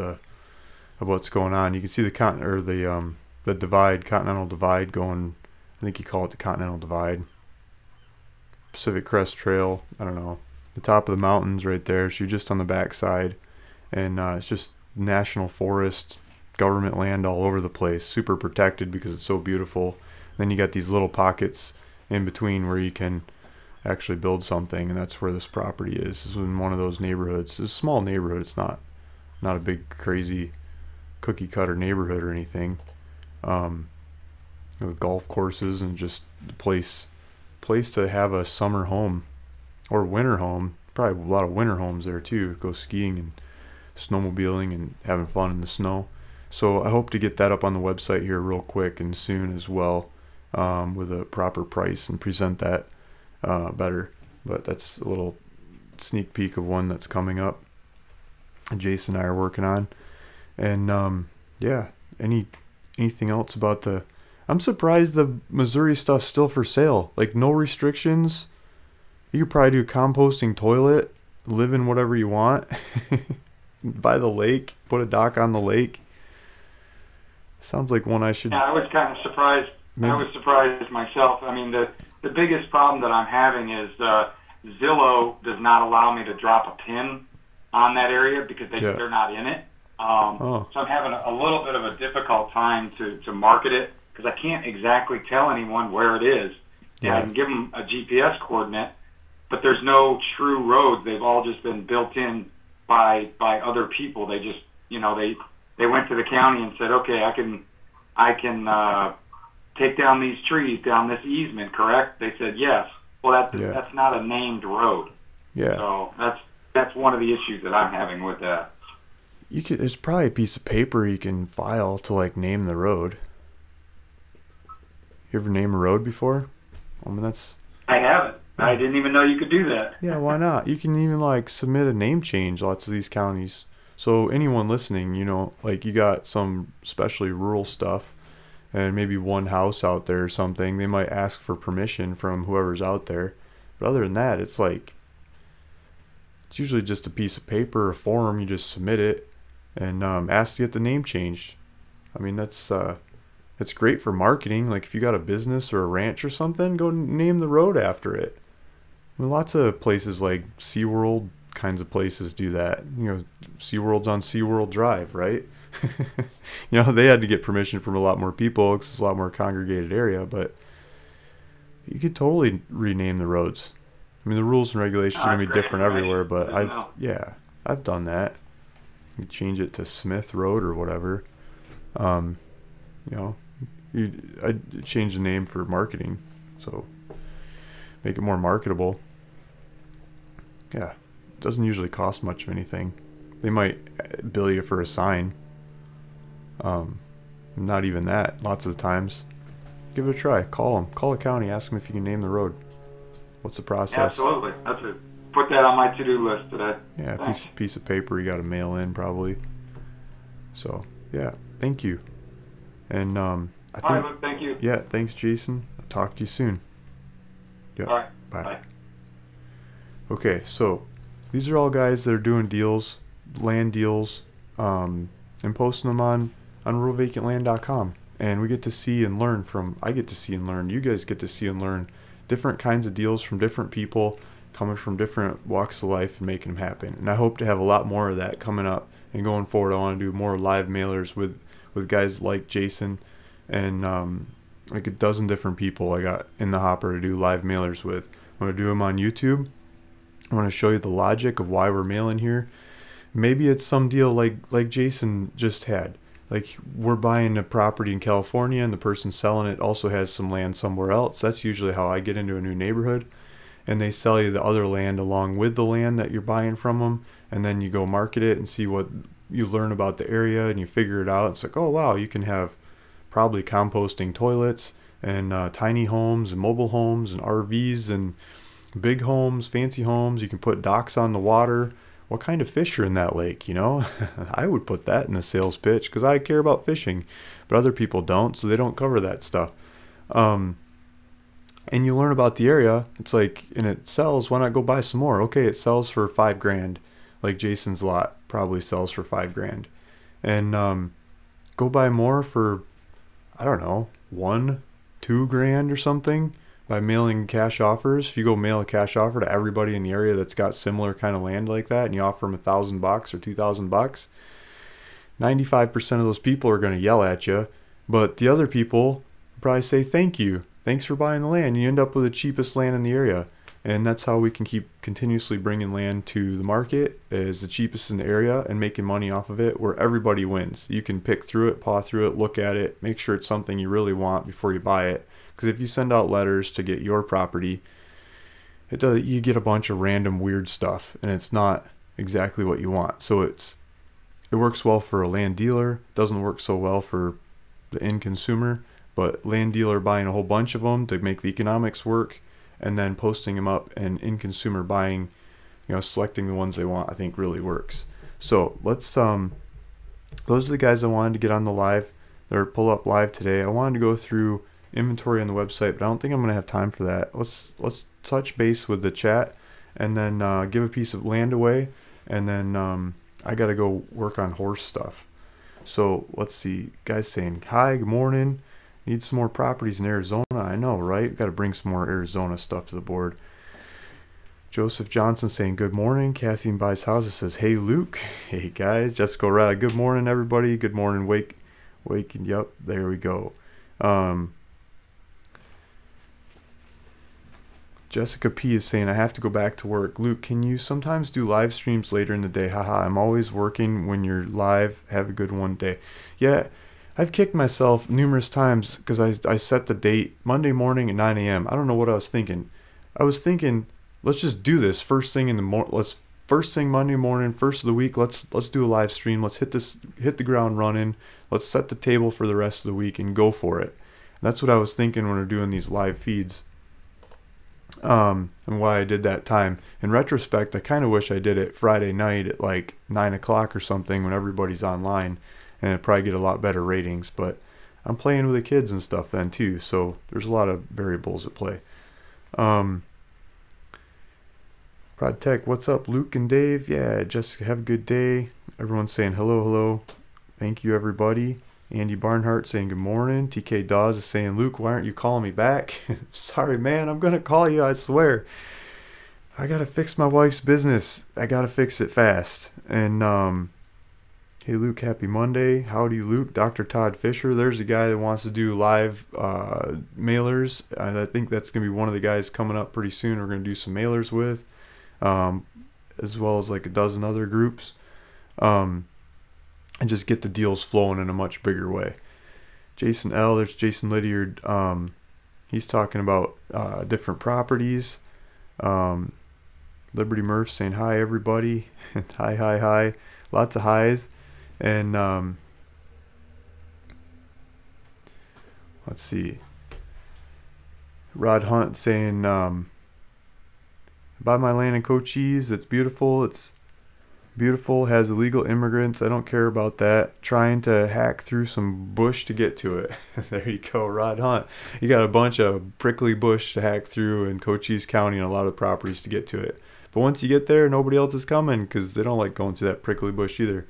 what's going on. You can see the divide, Continental Divide going. I think you call it the Continental Divide. Pacific Crest Trail. I don't know. The top of the mountains right there. So you're just on the backside, and it's just national forest, government land all over the place. Super protected because it's so beautiful. Then you got these little pockets in between where you can actually build something, and that's where this property is. This is in one of those neighborhoods. It's a small neighborhood. It's not a big crazy cookie cutter neighborhood or anything. With golf courses and just the place to have a summer home or winter home. Probably a lot of winter homes there too. Go skiing and snowmobiling and having fun in the snow. So I hope to get that up on the website here real quick and soon as well, with a proper price and present that better. But that's a little sneak peek of one that's coming up. Jason and I are working on. And yeah, anything else about the? I'm surprised the Missouri stuff's still for sale. Like, no restrictions. You could probably do a composting toilet, live in whatever you want, by the lake, put a dock on the lake. Sounds like one I should. Yeah, I was kind of surprised. Maybe. I was surprised myself. I mean, the biggest problem that I'm having is Zillow does not allow me to drop a pin on that area because they're not in it. So I'm having a little bit of a difficult time to market it because I can't exactly tell anyone where it is. Yeah. I can give them a GPS coordinate, but there's no true roads. They've all just been built in by other people. They just, they went to the county and said, okay, I can take down these trees down this easement, correct? They said yes. Well, that's not a named road. Yeah. So that's one of the issues that I'm having with that. There's probably a piece of paper you can file to like name the road. You ever name a road before? I mean, I haven't. I didn't even know you could do that. Yeah, why not? You can even like submit a name change, lots of these counties. So anyone listening, you know, like you got some especially rural stuff and maybe one house out there or something, they might ask for permission from whoever's out there. But other than that, it's it's usually just a piece of paper, a form, you just submit it and ask to get the name changed. I mean, it's great for marketing. Like if you got a business or a ranch or something, go name the road after it. I mean, lots of places like SeaWorld kinds of places do that. You know, SeaWorld's on SeaWorld Drive, right? You know, they had to get permission from a lot more people because it's a lot more congregated area, but you could totally rename the roads. I mean, the rules and regulations are going to be different everywhere, but I've done that. You change it to Smith Road or whatever. You know, I change the name for marketing, so make it more marketable. Yeah, it doesn't usually cost much of anything. They might bill you for a sign. Not even that. Lots of the times, give it a try. Call them. Call the county. Ask them if you can name the road. What's the process? Absolutely. Put that on my to-do list today. Yeah, piece of paper you got to mail in probably. So yeah, thank you. And I think. All right, Luke, thank you. Yeah, thanks, Jason. I'll talk to you soon. Yep. All right. Bye. Okay, so these are all guys that are doing deals, land deals, and posting them on ruralvacantland.com. And we get to see and learn from, I get to see and learn, you guys get to see and learn different kinds of deals from different people coming from different walks of life and making them happen. And I hope to have a lot more of that coming up and going forward. I want to do more live mailers with guys like Jason and like a dozen different people I got in the hopper to do live mailers with. I'm going to do them on YouTube. I want to show you the logic of why we're mailing here. Maybe it's some deal like Jason just had. Like we're buying a property in California and the person selling it also has some land somewhere else. That's usually how I get into a new neighborhood. And they sell you the other land along with the land that you're buying from them. And then you go market it and see what you learn about the area and you figure it out. It's like, oh wow, you can have probably composting toilets and tiny homes and mobile homes and RVs and big homes, fancy homes. You can put docks on the water. What kind of fish are in that lake, you know? I would put that in the sales pitch because I care about fishing, but other people don't, so they don't cover that stuff. And you learn about the area. It's like, and it sells, why not go buy some more? Okay, it sells for $5,000. Like Jason's lot probably sells for $5,000. And go buy more for, I don't know, $1,000-$2,000 or something by mailing cash offers. If you go mail a cash offer to everybody in the area that's got similar kind of land like that and you offer them $1,000 or $2,000, 95% of those people are going to yell at you, but the other people probably say thank you. Thanks for buying the land. You end up with the cheapest land in the area. And that's how we can keep continuously bringing land to the market as the cheapest in the area and making money off of it where everybody wins. You can pick through it, paw through it, look at it, make sure it's something you really want before you buy it. Because if you send out letters to get your property, you get a bunch of random weird stuff and it's not exactly what you want. So it works well for a land dealer, doesn't work so well for the end consumer. But land dealer buying a whole bunch of them to make the economics work and then posting them up and in consumer buying, you know, selecting the ones they want, I think really works. So let's, those are the guys I wanted to get on the live. They're pull up live today. I wanted to go through inventory on the website, but I don't think I'm going to have time for that. Let's touch base with the chat and then give a piece of land away. And then I got to go work on horse stuff. So let's see, guys saying, hi, good morning. Need some more properties in Arizona. I know, right? Got to bring some more Arizona stuff to the board. Joseph Johnson saying, good morning. Kathleen Buys Houses says, hey, Luke. Hey, guys. Jessica O'Reilly, good morning, everybody. Good morning, Waking. Yep, there we go. Jessica P is saying, I have to go back to work. Luke, can you sometimes do live streams later in the day? Haha, I'm always working when you're live. Have a good one day. Yeah. I've kicked myself numerous times because I set the date Monday morning at 9 a.m. I don't know what I was thinking. I was thinking, let's just do this first thing in the let's first thing Monday morning, first of the week. Let's do a live stream. Let's hit the ground running. Let's set the table for the rest of the week and go for it. And that's what I was thinking when we're doing these live feeds. And why I did that time. In retrospect, I kind of wish I did it Friday night at like 9 o'clock or something when everybody's online, and it'd probably get a lot better ratings. But I'm playing with the kids and stuff then too, so there's a lot of variables at play. Prod Tech, what's up, Luke and Dave? Yeah, Jessica, have a good day. Everyone's saying hello. Thank you, everybody. Andy Barnhart saying good morning. TK Dawes is saying, Luke, why aren't you calling me back? Sorry, man, I'm going to call you, I swear. I got to fix my wife's business. I got to fix it fast. And, hey, Luke, happy Monday. Howdy, Luke. Dr. Todd Fisher, there's a guy that wants to do live mailers. And I think that's going to be one of the guys coming up pretty soon we're going to do some mailers with, as well as like a dozen other groups. And just get the deals flowing in a much bigger way. Jason L., there's Jason Lydiard. He's talking about different properties. Liberty Murph saying hi, everybody. Hi. Lots of highs. And let's see. Rod Hunt saying, buy my land in Cochise. It's beautiful. It's beautiful, has illegal immigrants. I don't care about that. Trying to hack through some bush to get to it. There you go, Rod Hunt. You got a bunch of prickly bush to hack through in Cochise County and a lot of properties to get to it. But once you get there, nobody else is coming because they don't like going through that prickly bush either.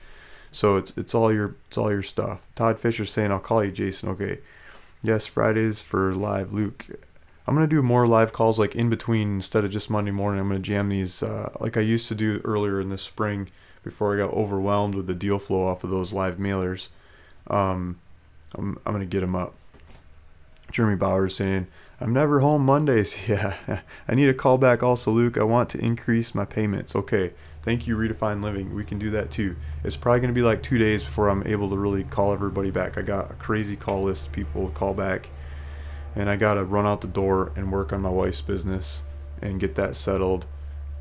So it's all your stuff. Todd Fisher saying, I'll call you, Jason. Okay. Yes, Fridays for live, Luke. I'm going to do more live calls like in between instead of just Monday morning. I'm going to jam these like I used to do earlier in the spring before I got overwhelmed with the deal flow off of those live mailers. I'm going to get them up. Jeremy Bowers saying, I'm never home Mondays. Yeah, I need a call back also, Luke. I want to increase my payments. Okay, thank you, Redefine Living. We can do that too. It's probably going to be like 2 days before I'm able to really call everybody back. I got a crazy call list of people to call back. And I got to run out the door and work on my wife's business and get that settled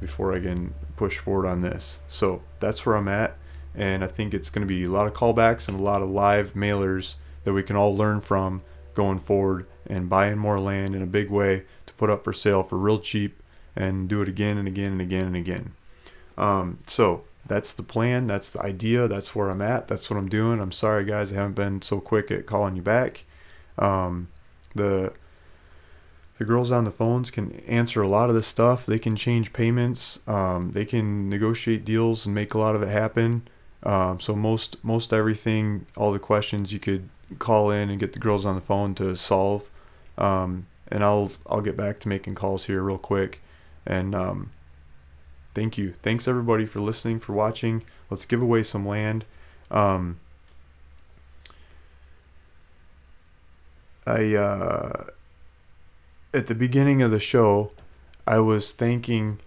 before I can push forward on this. So that's where I'm at. And I think it's going to be a lot of callbacks and a lot of live mailers that we can all learn from going forward and buying more land in a big way to put up for sale for real cheap and do it again and again and again and again. So that's the plan. That's the idea. That's where I'm at. That's what I'm doing. I'm sorry, guys. I haven't been so quick at calling you back. The girls on the phones can answer a lot of this stuff. They can change payments. They can negotiate deals and make a lot of it happen. So most everything, all the questions you could call in and get the girls on the phone to solve. And I'll get back to making calls here real quick. And thank you. Thanks everybody for listening, for watching. Let's give away some land. At the beginning of the show, I was thanking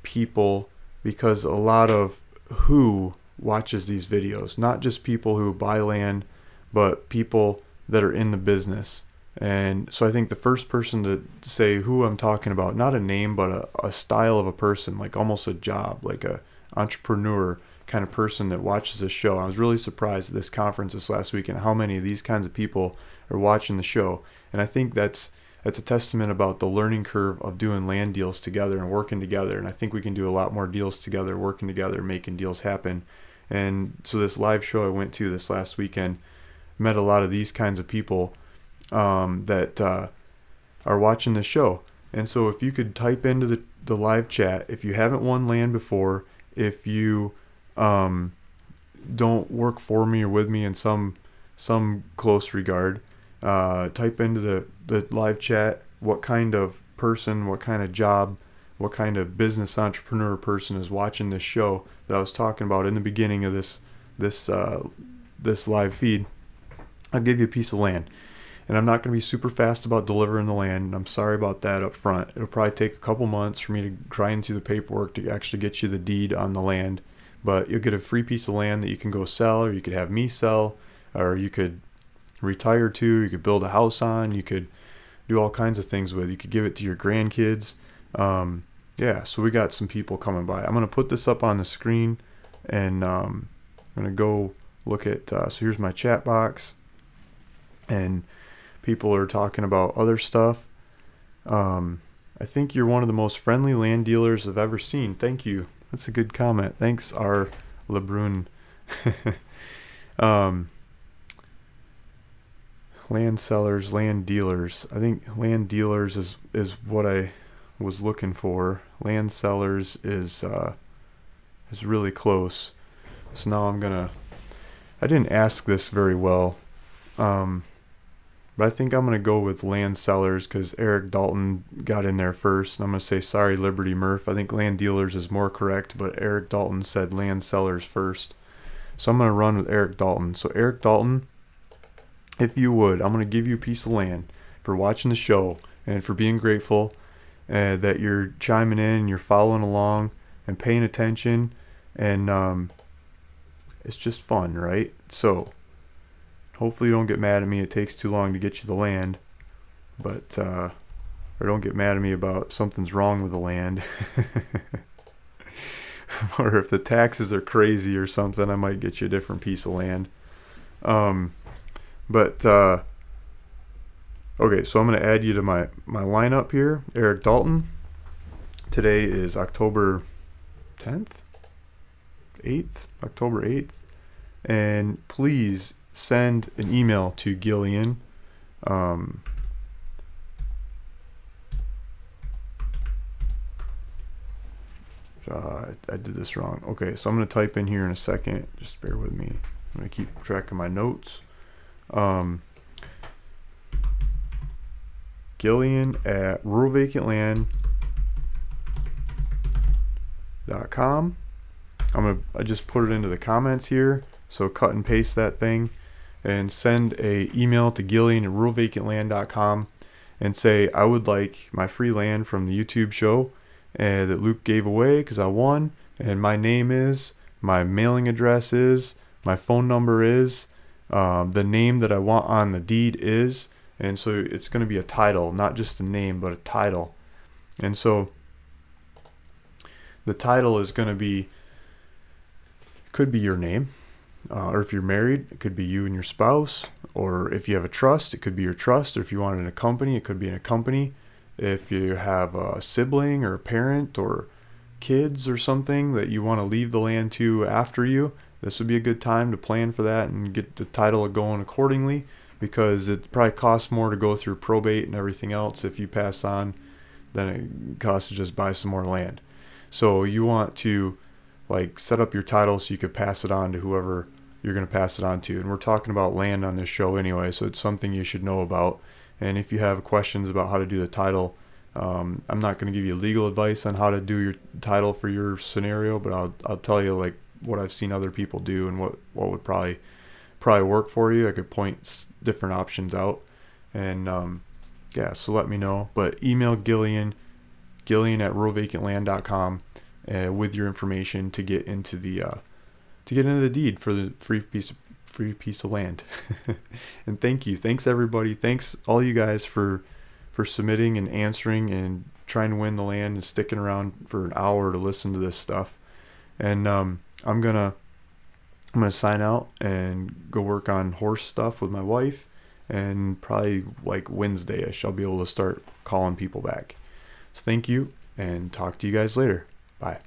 people because a lot of who watches these videos, not just people who buy land, but people that are in the business. And so I think the first person to say who I'm talking about, not a name, but a style of a person, like almost a job, like a entrepreneur kind of person that watches this show. I was really surprised at this conference this last week and how many of these kinds of people are watching the show. And I think that's a testament about the learning curve of doing land deals together and working together. And I think we can do a lot more deals together, working together, making deals happen. And so this live show I went to this last weekend, met a lot of these kinds of people that are watching the show. And so if you could type into the live chat, if you haven't won land before, if you don't work for me or with me in some close regard, type into the live chat what kind of person, what kind of job, what kind of business entrepreneur person is watching this show that I was talking about in the beginning of this live feed. I'll give you a piece of land. And I'm not going to be super fast about delivering the land. I'm sorry about that up front. It'll probably take a couple months for me to grind through the paperwork to actually get you the deed on the land. But you'll get a free piece of land that you can go sell, or you could have me sell, or you could retire to, you could build a house on, you could do all kinds of things with. You could give it to your grandkids. Yeah, so we got some people coming by. I'm going to put this up on the screen, and I'm going to go look at, so here's my chat box, and people are talking about other stuff. I think you're one of the most friendly land dealers I've ever seen. Thank you. That's a good comment. Thanks, R. LeBrun. Land sellers, land dealers. I think land dealers is what I was looking for. Land sellers is really close. So now I didn't ask this very well, but I think I'm gonna go with land sellers because Eric Dalton got in there first, and I'm gonna say sorry, Liberty Murph. I think land dealers is more correct, but Eric Dalton said land sellers first, so I'm gonna run with Eric Dalton. So Eric Dalton, if you would, I'm going to give you a piece of land for watching the show and for being grateful that you're chiming in and you're following along and paying attention, and it's just fun, right? So hopefully you don't get mad at me. It takes too long to get you the land, but or don't get mad at me about something's wrong with the land. Or if the taxes are crazy or something, I might get you a different piece of land. But okay, so I'm going to add you to my lineup here. Eric Dalton. Today is October 10th? 8th? October 8th. And please send an email to Gillian. I did this wrong. Okay, so I'm going to type in here in a second. Just bear with me. I'm going to keep track of my notes. Gillian at ruralvacantland.com. I just put it into the comments here, so cut and paste that thing and send a email to Gillian at ruralvacantland.com and say I would like my free land from the YouTube show that Luke gave away because I won, and my name is, my mailing address is, my phone number is, the name that I want on the deed is, and so it's going to be a title, not just a name, but a title. And so the title is going to be, could be your name, or if you're married, it could be you and your spouse, or if you have a trust, it could be your trust, or if you want it in a company, it could be in a company. If you have a sibling or a parent or kids or something that you want to leave the land to after you, this would be a good time to plan for that and get the title going accordingly, because it probably costs more to go through probate and everything else if you pass on than it costs to just buy some more land. So you want to like set up your title so you could pass it on to whoever you're going to pass it on to. And we're talking about land on this show anyway, so it's something you should know about. And if you have questions about how to do the title, I'm not going to give you legal advice on how to do your title for your scenario, but I'll tell you like what I've seen other people do and what would probably work for you. I could point different options out, and yeah, so let me know. But email Gillian at ruralvacantland.com with your information to get into the deed for the free piece of land. And thanks everybody, thanks all you guys for submitting and answering and trying to win the land and sticking around for an hour to listen to this stuff. And I'm gonna sign out and go work on horse stuff with my wife, and probably like Wednesday-ish I'll be able to start calling people back. So thank you, and talk to you guys later. Bye.